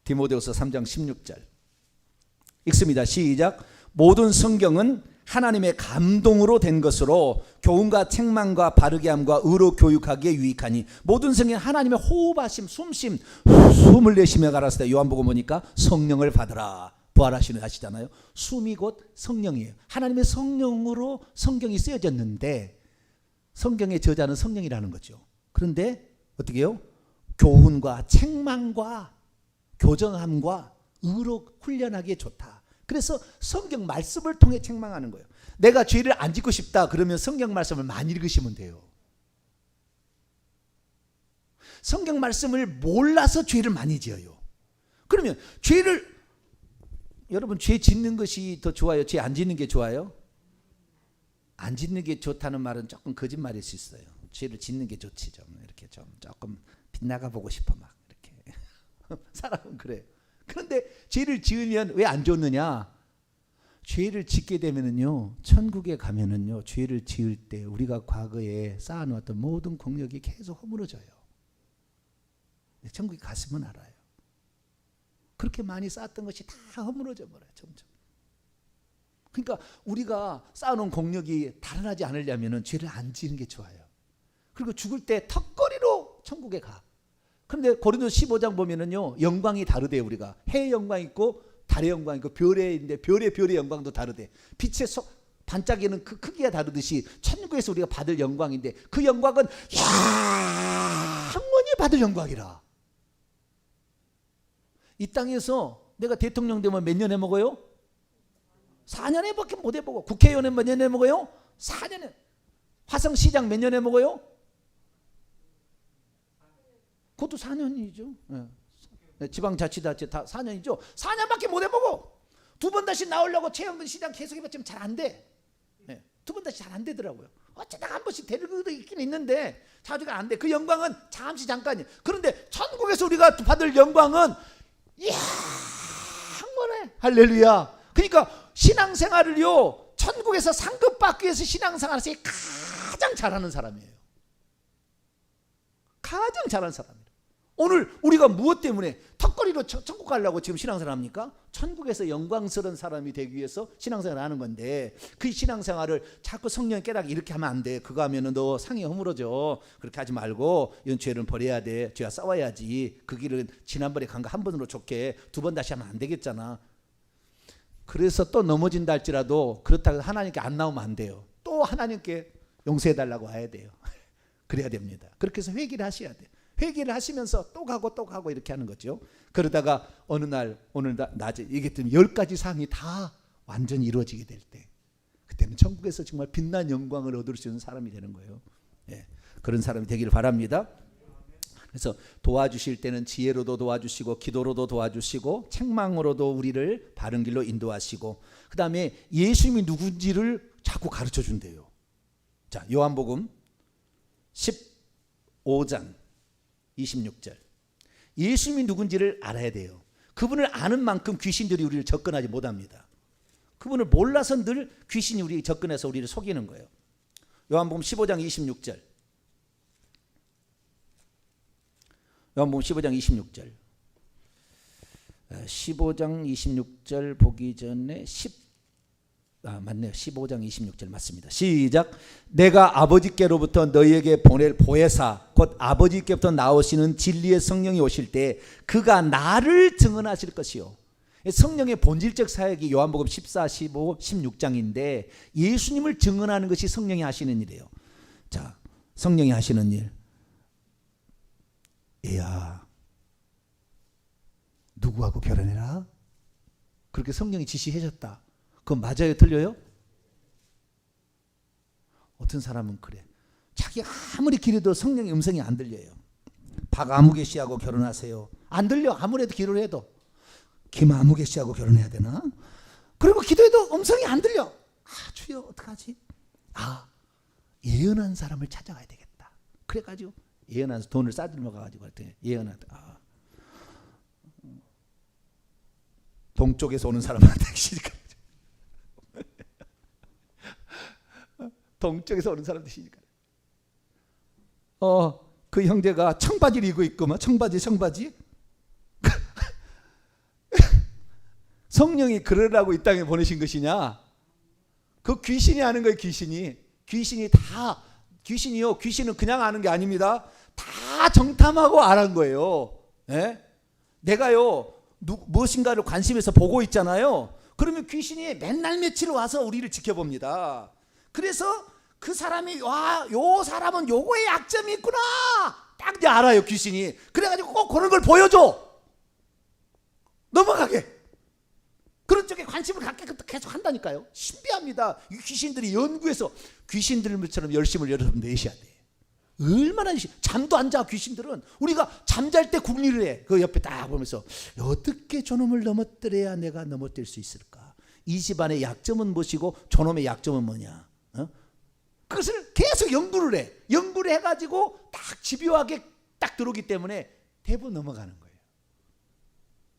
디모데후서 3장 16절 읽습니다. 시작. 모든 성경은 하나님의 감동으로 된 것으로 교훈과 책망과 바르게 함과 의로 교육하기에 유익하니 모든 성경은 하나님의 호흡하심, 숨을 내쉬며 가라사대. 요한복음 보니까 성령을 받으라. 부활하시는 하시잖아요. 숨이 곧 성령이에요. 하나님의 성령으로 성경이 쓰여졌는데 성경의 저자는 성령이라는 거죠. 그런데 어떻게 해요? 교훈과 책망과 교정함과 의로 훈련하기에 좋다. 그래서 성경 말씀을 통해 책망하는 거예요. 내가 죄를 안 짓고 싶다 그러면 성경 말씀을 많이 읽으시면 돼요. 성경 말씀을 몰라서 죄를 많이 지어요. 그러면 여러분 죄 짓는 것이 더 좋아요? 죄 안 짓는 게 좋아요? 안 짓는 게 좋다는 말은 조금 거짓말일 수 있어요. 죄를 짓는 게 좋지. 이렇게 조금 빗나가 보고 싶어 막 이렇게. 사람은 그래요. 그런데 죄를 지으면 왜 안 좋느냐? 죄를 짓게 되면은요, 천국에 가면은요, 죄를 지을 때 우리가 과거에 쌓아놓았던 모든 공력이 계속 허물어져요. 천국에 갔으면 알아요. 그렇게 많이 쌓았던 것이 다 허물어져 버려요, 점점. 그러니까 우리가 쌓아놓은 공력이 달아나지 않으려면은 죄를 안 지는 게 좋아요. 그리고 죽을 때 턱걸이로 천국에 가. 그런데 고린도서 15장 보면은요, 영광이 다르대요. 우리가 해의 영광 있고 달의 영광 있고 별의 영광도 다르대. 반짝이는 그 크기가 다르듯이 천국에서 우리가 받을 영광인데 그 영광은 영원히 받을 영광이라. 이 땅에서 내가 대통령 되면 몇 년에 먹어요? 4년에 밖에 못 해보고. 국회의원은 몇 년에 먹어요? 4년에. 화성시장 몇 년에 먹어요? 그것도 4년이죠. 지방자치단체 다 4년이죠. 4년밖에 못 해보고 두 번 다시 나오려고 최영근 시장 계속 해봤지만 잘 안 돼. 두 번 다시 잘 안 되더라고요. 어쩌다가 한 번씩 되는 것도 있긴 있는데 자주가 안 돼. 그 영광은 잠시 잠깐이에요. 그런데 천국에서 우리가 받을 영광은 영원해. 할렐루야. 그러니까 신앙생활을요, 천국에서 상급받기 위해서 신앙생활에서 가장 잘하는 사람이에요. 가장 잘하는 사람이에요. 오늘 우리가 무엇 때문에 턱걸이로 천국 가려고 지금 신앙생활 합니까? 천국에서 영광스러운 사람이 되기 위해서 신앙생활을 하는 건데 그 신앙생활을 자꾸 성령의 깨닫기 이렇게 하면 안 돼. 그거 하면은 너 상이 허물어져. 그렇게 하지 말고 이런 죄를 버려야 돼. 죄와 싸워야지. 그 길은 지난번에 간 거 한 번으로 좋게 두 번 다시 하면 안 되겠잖아. 그래서 또 넘어진다 할지라도 그렇다고 하나님께 안 나오면 안 돼요. 또 하나님께 용서해달라고 와야 돼요. 그래야 됩니다. 그렇게 해서 회개를 하셔야 돼요. 회개를 하시면서 또 가고 이렇게 하는 거죠. 그러다가 어느 날 오늘 낮에 얘기했더니 10가지 사항이 다 완전히 이루어지게 될 때 그때는 천국에서 정말 빛난 영광을 얻을 수 있는 사람이 되는 거예요. 그런 사람이 되기를 바랍니다. 그래서 도와주실 때는 지혜로도 도와주시고 기도로도 도와주시고 책망으로도 우리를 바른 길로 인도하시고 그 다음에 예수님이 누군지를 자꾸 가르쳐 준대요. 자, 요한복음 15장 26절. 예수님이 누군지를 알아야 돼요. 그분을 아는 만큼 귀신들이 우리를 접근하지 못합니다. 그분을 몰라서 늘 귀신이 우리 접근해서 우리를 속이는 거예요. 요한복음 15장 26절. 요한복음 15장 26절. 15장 26절 보기 전에 맞네요. 15장 26절 맞습니다. 시작. 내가 아버지께로부터 너희에게 보낼 보혜사 곧 아버지께부터 나오시는 진리의 성령이 오실 때 그가 나를 증언하실 것이요. 성령의 본질적 사역이 요한복음 14, 15, 16장인데 예수님을 증언하는 것이 성령이 하시는 일이에요. 자, 성령이 하시는 일. 얘야, 누구하고 결혼해라? 그렇게 성령이 지시해줬다. 그건 맞아요? 틀려요? 어떤 사람은 그래. 자기가 아무리 기도해도 성령의 음성이 안 들려요. 박아무개 씨하고 결혼하세요. 안 들려. 아무래도 기도를 해도. 김아무개 씨하고 결혼해야 되나? 그리고 기도해도 음성이 안 들려. 아, 주여 어떡하지? 아, 예언한 사람을 찾아가야 되겠다. 그래가지고 예언한 돈을 싸들며 가가지고 예언하다. 동쪽에서 오는 사람한테 시니까 동쪽에서 오는 사람들 시니까 그 형제가 청바지를 입고 있구만. 청바지 성령이 그러라고 이 땅에 보내신 것이냐? 그 귀신이 하는 거예요. 귀신이요. 귀신은 그냥 아는 게 아닙니다. 다 정탐하고 알은 거예요. 내가요 무엇인가를 관심해서 보고 있잖아요. 그러면 귀신이 맨날 며칠 와서 우리를 지켜봅니다. 그래서 그 사람이 요 사람은 요거에 약점이 있구나 딱 이제 알아요. 귀신이. 그래가지고 꼭 그런 걸 보여줘. 넘어가게. 그런 쪽에 관심을 갖게 계속 한다니까요. 신비합니다. 이 귀신들이 연구해서 귀신들처럼 열심을 여러분 내셔야 돼. 얼마나 잠도 안 자. 귀신들은 우리가 잠잘 때 궁리를 해. 그 옆에 딱 보면서 어떻게 저놈을 넘어뜨려야 내가 넘어뜨릴 수 있을까? 이 집안의 약점은 무엇이고 저놈의 약점은 뭐냐? 그것을 계속 연구를 해. 연구를 해가지고 딱 집요하게 딱 들어오기 때문에 대부분 넘어가는 거예요.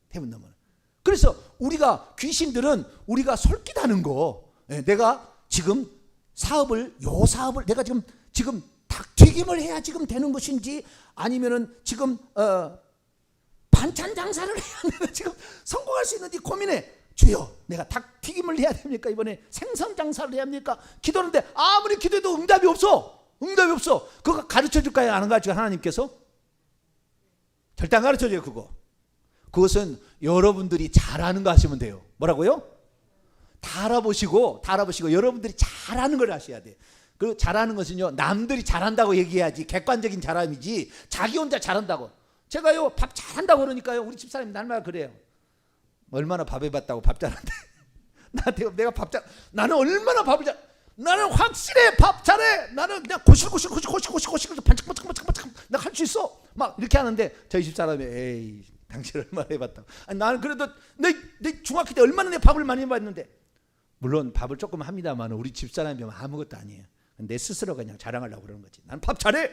대부분 넘어가는. 그래서 우리가 귀신들은 우리가 솔깃하는 거. 내가 지금 사업을 내가 지금 닭튀김을 해야 지금 되는 것인지 아니면은 지금 반찬 장사를 해야 지금 성공할 수 있는지 고민해. 주여, 내가 닭튀김을 해야 됩니까? 이번에 생선 장사를 해야 합니까? 기도하는데 아무리 기도해도 응답이 없어. 그거 가르쳐 줄까요? 안 가르쳐? 하나님께서 절대 안 가르쳐 줘요. 그것은 여러분들이 잘하는 거 하시면 돼요. 뭐라고요? 다 알아보시고 여러분들이 잘하는 걸 하셔야 돼. 그 잘하는 것은요, 남들이 잘한다고 얘기해야지 객관적인 잘함이지 자기 혼자 잘한다고. 제가요 밥 잘한다고 그러니까요 우리 집사람이 날마다 그래요. 얼마나 밥 해봤다고 밥 잘한대. 나한테 내가 나는 얼마나 밥을 나는 확실해 밥 잘해. 나는 그냥 고실고실 반짝반짝 내가 할 수 있어. 막 이렇게 하는데 저희 집사람이 에이 당신 얼마나 해봤다고. 아니, 나는 그래도 내 중학교 때 얼마나 내 밥을 많이 해봤는데. 물론 밥을 조금 합니다만 우리 집사람이 아무것도 아니에요. 내 스스로 그냥 자랑하려고 그러는 거지. 나는 밥 잘해.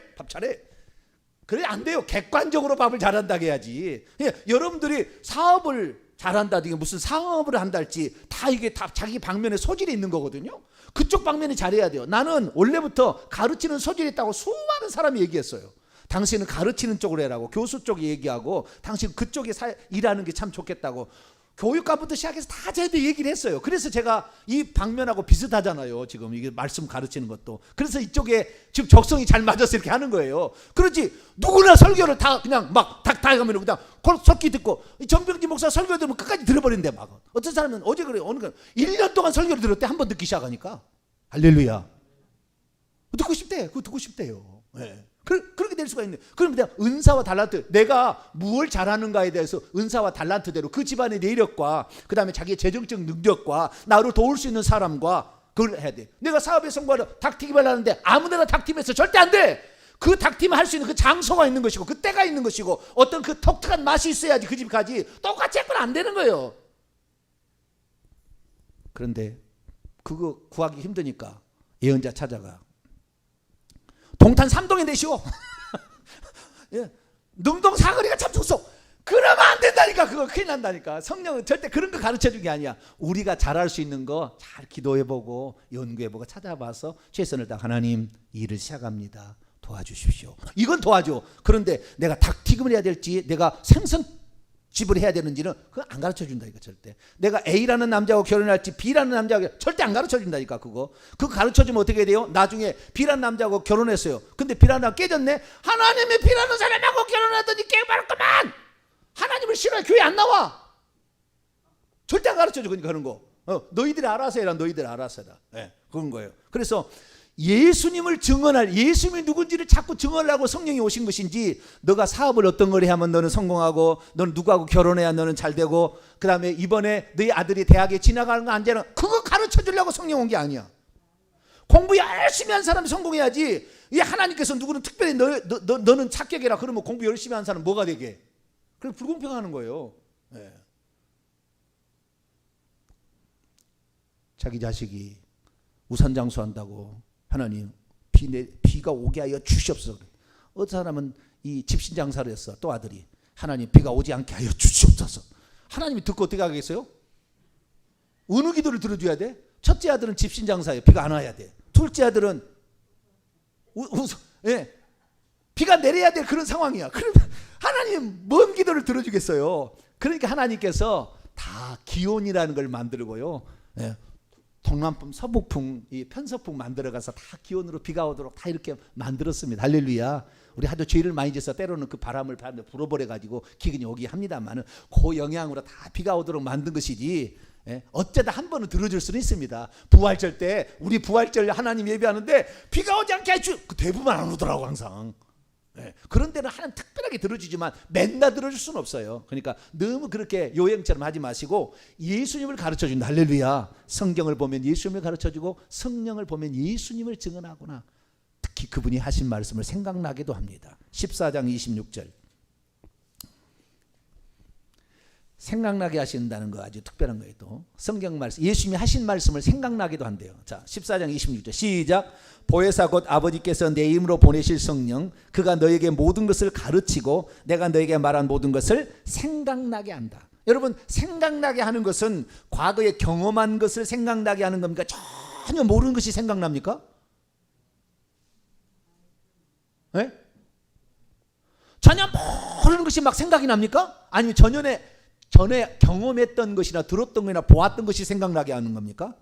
그래 안 돼요. 객관적으로 밥을 잘한다고 해야지. 여러분들이 사업을 잘한다든지 무슨 사업을 한다 할지 다 이게 다 자기 방면에 소질이 있는 거거든요. 그쪽 방면에 잘해야 돼요. 나는 원래부터 가르치는 소질이 있다고 수많은 사람이 얘기했어요. 당신은 가르치는 쪽으로 해라고. 교수 쪽에 얘기하고 당신 그쪽에 일하는 게 참 좋겠다고. 교육과부터 시작해서 다 저한테 얘기를 했어요. 그래서 제가 이 방면하고 비슷하잖아요. 지금 이게 말씀 가르치는 것도. 그래서 이쪽에 지금 적성이 잘 맞아서 이렇게 하는 거예요. 그렇지 누구나 설교를 다 그냥 막 다 가면 그냥 설교 듣고 정병진 목사 설교 들으면 끝까지 들어버린대 막. 어떤 사람은 어제 그래요. 어느 건 1년 동안 설교를 들었대. 한 번 듣기 시작하니까. 할렐루야. 듣고 싶대. 그거 듣고 싶대요. 네. 그렇게 될 수가 있네. 그럼 내가 은사와 달란트, 내가 무엇을 잘하는가에 대해서 은사와 달란트대로 그 집안의 내력과 그 다음에 자기의 재정적 능력과 나를 도울 수 있는 사람과 그걸 해야 돼. 내가 사업에 성공하려 닭튀김을 하는데 아무데나 닭튀김에서 절대 안 돼. 그 닭튀김을 할 수 있는 그 장소가 있는 것이고 그 때가 있는 것이고 어떤 그 독특한 맛이 있어야지 그 집 가지. 똑같이 했건 안 되는 거예요. 그런데 그거 구하기 힘드니까 예언자 찾아가. 동탄 3동에 내시오. 예. 능동 사거리가 참 좋소. 그러면 안 된다니까. 그거 큰일 난다니까. 성령은 절대 그런 거 가르쳐준 게 아니야. 우리가 잘할 수 있는 거 잘 기도해보고 연구해보고 찾아봐서 최선을 다 하나님 일을 시작합니다. 도와주십시오. 이건 도와줘. 그런데 내가 닭튀김을 해야 될지 내가 생선집을 해야 되는지는 그거 안 가르쳐준다니까 절대. 내가 A라는 남자하고 결혼할지 B라는 남자하고 절대 안 가르쳐준다니까. 그거 가르쳐주면 어떻게 돼요? 나중에 B라는 남자하고 결혼했어요. 근데 B라는 남자가 깨졌네. 하나님이 B라는 사람하고 결혼하더니 깨버렸구만. 하나님을 싫어해. 교회 안 나와. 절대 안 가르쳐줘. 그러니까 그런 거. 너희들이 알아서 해라. 너희들이 알아서 해라. 네, 그런 거예요. 그래서 예수님을 증언할, 예수님이 누군지를 자꾸 증언하려고 성령이 오신 것인지, 너가 사업을 어떤 걸 해야 하면 너는 성공하고, 너는 누구하고 결혼해야 너는 잘 되고, 그 다음에 이번에 너희 아들이 대학에 진학하는 거 안 되는, 그거 가르쳐 주려고 성령 온 게 아니야. 공부 열심히 한 사람이 성공해야지. 이 하나님께서 누구는 특별히 너는 착격해라 그러면 공부 열심히 한 사람 뭐가 되게? 그래 불공평하는 거예요. 네. 자기 자식이 우산장수한다고 하나님 비가 오게 하여 주시옵소서. 어떤 사람은 이 집신장사를 했어. 또 아들이 하나님 비가 오지 않게 하여 주시옵소서. 하나님이 듣고 어떻게 하겠어요? 어느 기도를 들어줘야 돼? 첫째 아들은 집신장사예요. 비가 안 와야 돼. 둘째 아들은 예, 비가 내려야 될 그런 상황이야. 그러면 하나님 뭔 기도를 들어주겠어요? 그러니까 하나님께서 다 기온이라는 걸 만들고요. 예, 동남풍, 서북풍, 이 편서풍 만들어가서 다 기온으로 비가 오도록 다 이렇게 만들었습니다. 할렐루야. 우리 하도 죄를 많이 져서 때로는 그 바람을 불어버려가지고 기근이 오게 합니다만은 그 영향으로 다 비가 오도록 만든 것이지. 예? 어쩌다 한 번은 들어줄 수는 있습니다. 부활절 때 우리 부활절 하나님 예배하는데 비가 오지 않게 해주. 대부분 안 오더라고 항상. 예. 그런 데는 하나님 특별하게 들어주지만 맨날 들어줄 수는 없어요. 그러니까 너무 그렇게 요행처럼 하지 마시고 예수님을 가르쳐준다. 할렐루야. 성경을 보면 예수님을 가르쳐주고 성령을 보면 예수님을 증언하구나. 특히 그분이 하신 말씀을 생각나기도 합니다. 14장 26절. 생각나게 하신다는 거 아주 특별한 거예요. 또 성경 말씀, 예수님이 하신 말씀을 생각나기도 한대요. 자, 14장 26절 시작. 보혜사 곧 아버지께서 내 이름으로 보내실 성령, 그가 너에게 모든 것을 가르치고 내가 너에게 말한 모든 것을 생각나게 한다. 여러분, 생각나게 하는 것은 과거에 경험한 것을 생각나게 하는 겁니까? 전혀 모르는 것이 생각납니까? 네? 전혀 모르는 것이 막 생각이 납니까? 아니면 전에 경험했던 것이나 들었던 것이나 보았던 것이 생각나게 하는 겁니까?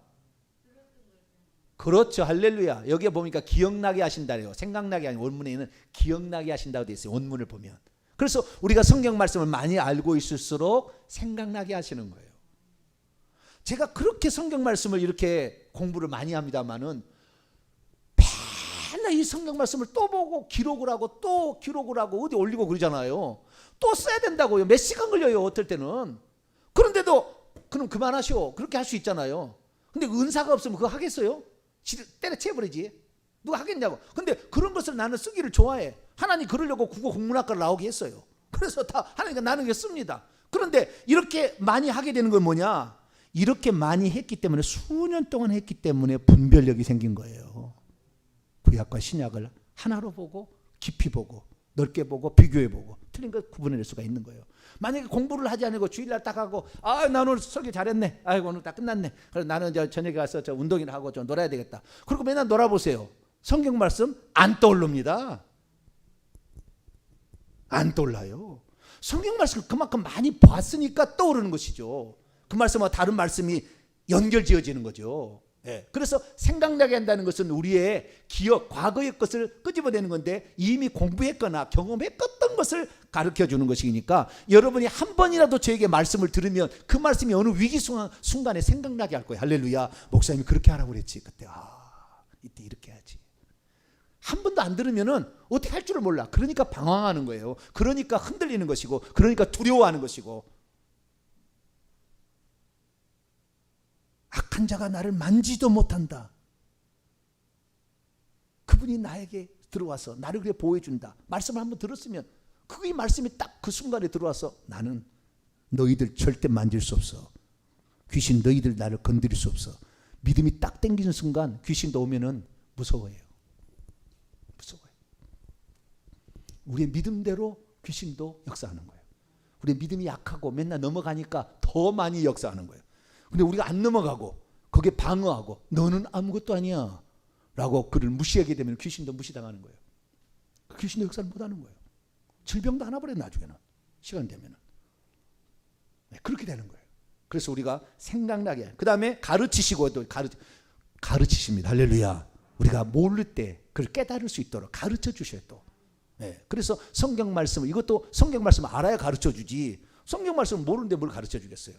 그렇죠. 할렐루야. 여기에 보니까 기억나게 하신다래요. 생각나게 하는 원문에는 기억나게 하신다고 되어 있어요. 원문을 보면. 그래서 우리가 성경 말씀을 많이 알고 있을수록 생각나게 하시는 거예요. 제가 그렇게 성경 말씀을 이렇게 공부를 많이 합니다만은 맨날 이 성경 말씀을 또 보고 기록을 하고 또 기록을 하고 어디 올리고 그러잖아요. 또 써야 된다고요. 몇 시간 걸려요, 어떨 때는. 그런데도 그럼 그만하시오. 그렇게 할 수 있잖아요. 근데 은사가 없으면 그거 하겠어요? 때려치워버리지. 누가 하겠냐고. 근데 그런 것을 나는 쓰기를 좋아해. 하나님 그러려고 국어 국문학과를 나오게 했어요. 그래서 다 하나님과 나는 게 씁니다. 그런데 이렇게 많이 하게 되는 건 뭐냐? 이렇게 많이 했기 때문에, 수년 동안 했기 때문에 분별력이 생긴 거예요. 구약과 신약을 하나로 보고 깊이 보고 넓게 보고 비교해 보고 틀린 거 구분해낼 수가 있는 거예요. 만약에 공부를 하지 않고 주일날 딱 하고 나 오늘 설교 잘했네. 아이고 오늘 다 끝났네. 그래서 나는 저녁에 가서 운동이나 하고 좀 놀아야 되겠다. 그리고 맨날 놀아보세요. 성경 말씀 안 떠오릅니다. 안 떠올라요. 성경 말씀을 그만큼 많이 봤으니까 떠오르는 것이죠. 그 말씀과 다른 말씀이 연결지어지는 거죠. 예. 그래서 생각나게 한다는 것은 우리의 기억, 과거의 것을 끄집어내는 건데, 이미 공부했거나 경험했던 것을 가르쳐 주는 것이니까, 여러분이 한 번이라도 저에게 말씀을 들으면 그 말씀이 어느 위기 순간에 생각나게 할 거예요. 할렐루야. 목사님이 그렇게 하라고 그랬지. 그때 이때 이렇게 하지. 한 번도 안 들으면은 어떻게 할 줄을 몰라. 그러니까 방황하는 거예요. 그러니까 흔들리는 것이고, 그러니까 두려워하는 것이고. 악한 자가 나를 만지도 못한다. 그분이 나에게 들어와서 나를 그래 보호해준다. 말씀을 한번 들었으면 그 말씀이 딱 그 순간에 들어와서, 나는 너희들 절대 만질 수 없어. 귀신 너희들 나를 건드릴 수 없어. 믿음이 딱 땡기는 순간 귀신도 오면은 무서워해요. 무서워요. 우리의 믿음대로 귀신도 역사하는 거예요. 우리의 믿음이 약하고 맨날 넘어가니까 더 많이 역사하는 거예요. 근데 우리가 안 넘어가고 거기에 방어하고 너는 아무것도 아니야 라고 그를 무시하게 되면 귀신도 무시당하는 거예요. 귀신도 역사를 못하는 거예요. 질병도 하나 버려. 나중에는 시간 되면은 그렇게 되는 거예요. 그래서 우리가 생각나게, 그 다음에 가르치시고 또 가르치십니다. 할렐루야. 우리가 모를 때 그걸 깨달을 수 있도록 가르쳐 주셔요. 또 그래서 성경 말씀을, 이것도 성경 말씀을 알아야 가르쳐 주지, 성경 말씀을 모르는데 뭘 가르쳐 주겠어요.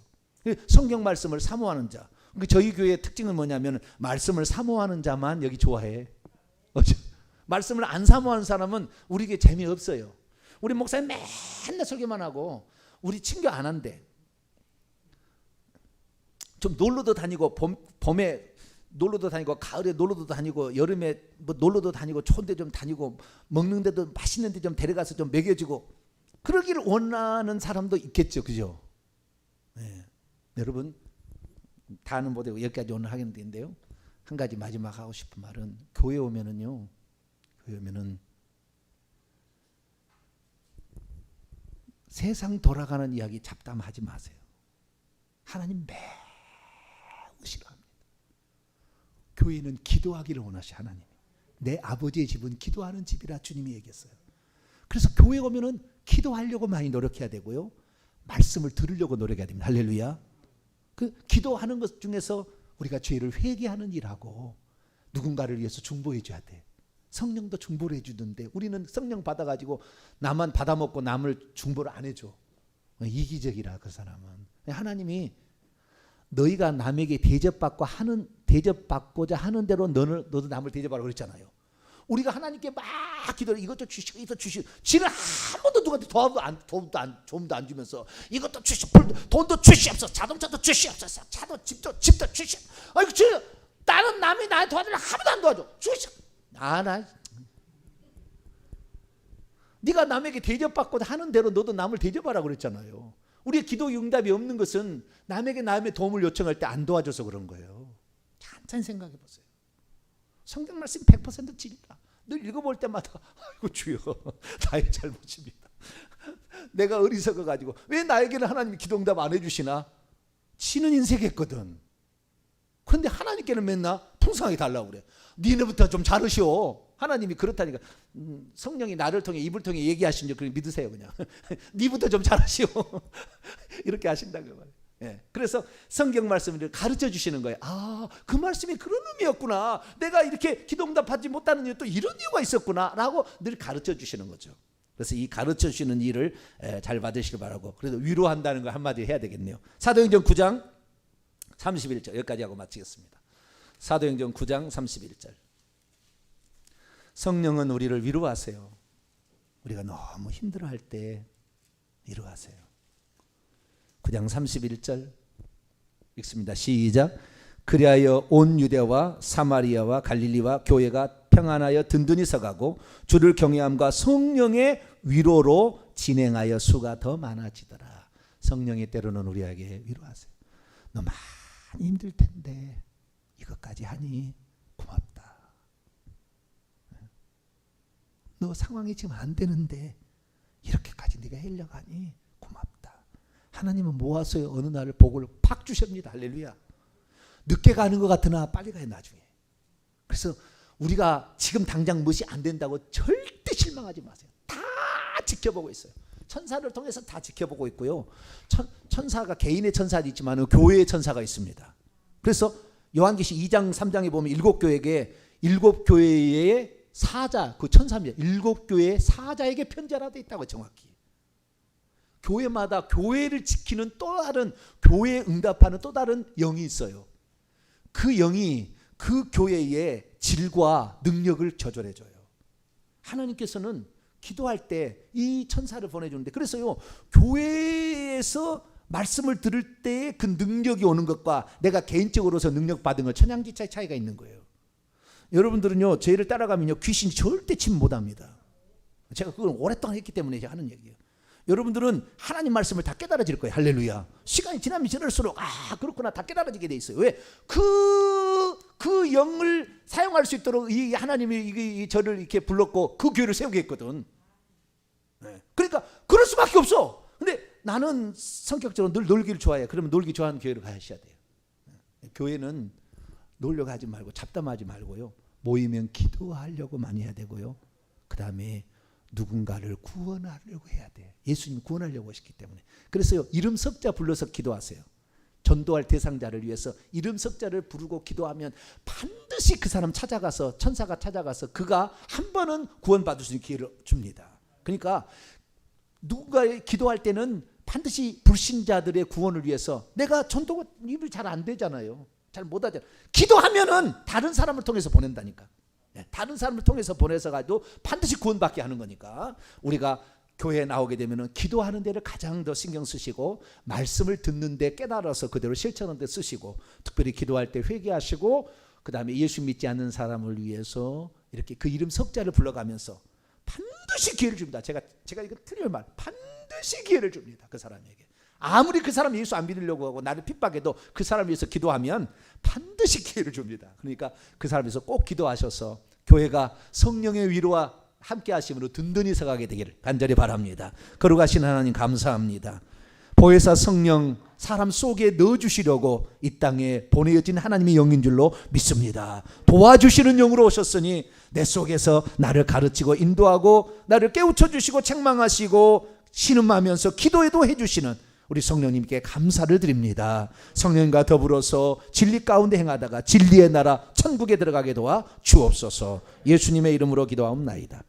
성경 말씀을 사모하는 자. 저희 교회의 특징은 뭐냐면, 말씀을 사모하는 자만 여기 좋아해. 말씀을 안 사모하는 사람은 우리 교회 재미없어요. 우리 목사님 맨날 설교만 하고 우리 친교 안 한대. 좀 놀러도 다니고, 봄에 놀러도 다니고, 가을에 놀러도 다니고, 여름에 뭐 놀러도 다니고, 좋은 데 좀 다니고, 먹는 데도 맛있는 데 좀 데려가서 좀 먹여주고, 그러기를 원하는 사람도 있겠죠. 그죠? 네. 여러분, 다는 못하고 여기까지 오늘 하겠는데요, 한 가지 마지막 하고 싶은 말은, 교회 오면은요, 교회 오면은 세상 돌아가는 이야기 잡담하지 마세요. 하나님 매우 싫어합니다. 교회는 기도하기를 원하시. 하나님, 내 아버지의 집은 기도하는 집이라 주님이 얘기했어요. 그래서 교회 오면은 기도하려고 많이 노력해야 되고요, 말씀을 들으려고 노력해야 됩니다. 할렐루야. 그 기도하는 것 중에서 우리가 죄를 회개하는 일하고 누군가를 위해서 중보해 줘야 돼. 성령도 중보를 해주는데 우리는 성령 받아가지고 나만 받아먹고 남을 중보를 안 해줘. 이기적이라. 그 사람은. 하나님이 너희가 남에게 대접받고자 하는 대로 너도 남을 대접하라고 그랬잖아요. 우리가 하나님께 막 기도를, 이것도 주시고 이것도 주시고, 지는 한 번도 누구한테 도움도 안 주면서 이것도 주시고, 돈도 주시옵소서, 자동차도 주시옵소서, 차도 집도 주시옵소서. 아이고, 나는 남이 나한테 도와주면 하나도 안 도와줘. 주시옵소서. 네가 남에게 대접받고자 하는 대로 너도 남을 대접하라고 그랬잖아요. 우리의 기도 응답이 없는 것은 남에게 남의 도움을 요청할 때 안 도와줘서 그런 거예요. 천천히 생각해 보세요. 성경 말씀 100% 진리다. 늘 읽어볼 때마다 아이고 주여, 나의 잘못입니다. 내가 어리석어 가지고 왜 나에게는 하나님이 기도 응답 안 해주시나? 지는 인색했거든. 그런데 하나님께는 맨날 풍성하게 달라고 그래. 니네부터 좀 잘하시오. 하나님이 그렇다니까. 성령이 나를 통해, 입을 통해 얘기하신 줄 그냥 믿으세요. 그냥 니부터 좀 잘하시오. 이렇게 하신다고 말이에요. 예. 그래서 성경 말씀을 가르쳐 주시는 거예요. 그 말씀이 그런 의미였구나. 내가 이렇게 기도응답 받지 못하는 이유 또 이런 이유가 있었구나 라고 늘 가르쳐 주시는 거죠. 그래서 이 가르쳐 주시는 일을 잘 받으시길 바라고, 그래도 위로한다는 거 한마디 해야 되겠네요. 사도행전 9장 31절 여기까지 하고 마치겠습니다. 사도행전 9장 31절. 성령은 우리를 위로하세요. 우리가 너무 힘들어할 때 위로하세요. 9장 31절 읽습니다. 시작. 그리하여 온 유대와 사마리아와 갈릴리와 교회가 평안하여 든든히 서가고 주를 경외함과 성령의 위로로 진행하여 수가 더 많아지더라. 성령이 때로는 우리에게 위로하세요. 너 많이 힘들 텐데 이것까지 하니 고맙다. 너 상황이 지금 안 되는데 이렇게까지 네가 하려고 하니 고맙다. 하나님은 모아서 어느 날 복을 팍 주십니다. 할렐루야. 늦게 가는 것 같으나 빨리 가요 나중에. 그래서 우리가 지금 당장 무엇이 안 된다고 절대 실망하지 마세요. 다 지켜보고 있어요. 천사를 통해서 다 지켜보고 있고요. 천사가 개인의 천사도 있지만 교회의 천사가 있습니다. 그래서 요한계시 2장 3장에 보면 일곱 교회의 사자, 그 천사입니다. 일곱 교회의 사자에게 편지하라 되어 있다고 정확히. 교회마다 교회를 지키는 또 다른 교회에 응답하는 또 다른 영이 있어요. 그 영이 그 교회의 질과 능력을 조절해줘요. 하나님께서는 기도할 때 이 천사를 보내주는데, 그래서요 교회에서 말씀을 들을 때 그 능력이 오는 것과 내가 개인적으로서 능력 받은 것 천양지차의 차이가 있는 거예요. 여러분들은요 저희를 따라가면요 귀신이 절대 침 못합니다. 제가 그걸 오랫동안 했기 때문에 제가 하는 얘기예요. 여러분들은 하나님 말씀을 다 깨달아질 거예요. 할렐루야. 시간이 지나면 지날수록 그렇구나 다 깨달아지게 돼 있어요. 왜? 그 영을 사용할 수 있도록 이 하나님이 저를 이렇게 불렀고 그 교회를 세우게 했거든. 네. 그러니까 그럴 수밖에 없어. 근데 나는 성격적으로 늘 놀기를 좋아해. 그러면 놀기 좋아하는 교회를 가셔야 돼요. 네. 교회는 놀려고 하지 말고 잡담하지 말고요. 모이면 기도하려고 많이 해야 되고요. 그 다음에 누군가를 구원하려고 해야 돼. 예수님 구원하려고 하셨기 때문에. 그래서요 이름 석자 불러서 기도하세요. 전도할 대상자를 위해서 이름 석자를 부르고 기도하면 반드시 그 사람 찾아가서 천사가 찾아가서 그가 한 번은 구원받을 수 있는 기회를 줍니다. 그러니까 누군가 기도할 때는 반드시 불신자들의 구원을 위해서, 내가 전도가 입이 잘 안 되잖아요. 잘 못하잖아요. 기도하면은 다른 사람을 통해서 보낸다니까. 다른 사람을 통해서 보내서 가도 반드시 구원받게 하는 거니까 우리가 교회에 나오게 되면 기도하는 데를 가장 더 신경 쓰시고 말씀을 듣는 데 깨달아서 그대로 실천하는 데 쓰시고, 특별히 기도할 때 회개하시고, 그 다음에 예수 믿지 않는 사람을 위해서 이렇게 그 이름 석자를 불러가면서 반드시 기회를 줍니다. 제가 이거 틀린 말, 반드시 기회를 줍니다. 그 사람에게. 아무리 그 사람 예수 안 믿으려고 하고 나를 핍박해도 그 사람을 위해서 기도하면 반드시 기회를 줍니다. 그러니까 그 사람을 위해서 꼭 기도하셔서 교회가 성령의 위로와 함께 하심으로 든든히 서가게 되기를 간절히 바랍니다. 거룩하신 하나님 감사합니다. 보혜사 성령 사람 속에 넣어주시려고 이 땅에 보내어진 하나님의 영인 줄로 믿습니다. 도와주시는 영으로 오셨으니 내 속에서 나를 가르치고 인도하고 나를 깨우쳐 주시고 책망하시고 신음하면서 기도에도 해주시는 우리 성령님께 감사를 드립니다. 성령님과 더불어서 진리 가운데 행하다가 진리의 나라 천국에 들어가게 도와 주옵소서. 예수님의 이름으로 기도하옵나이다.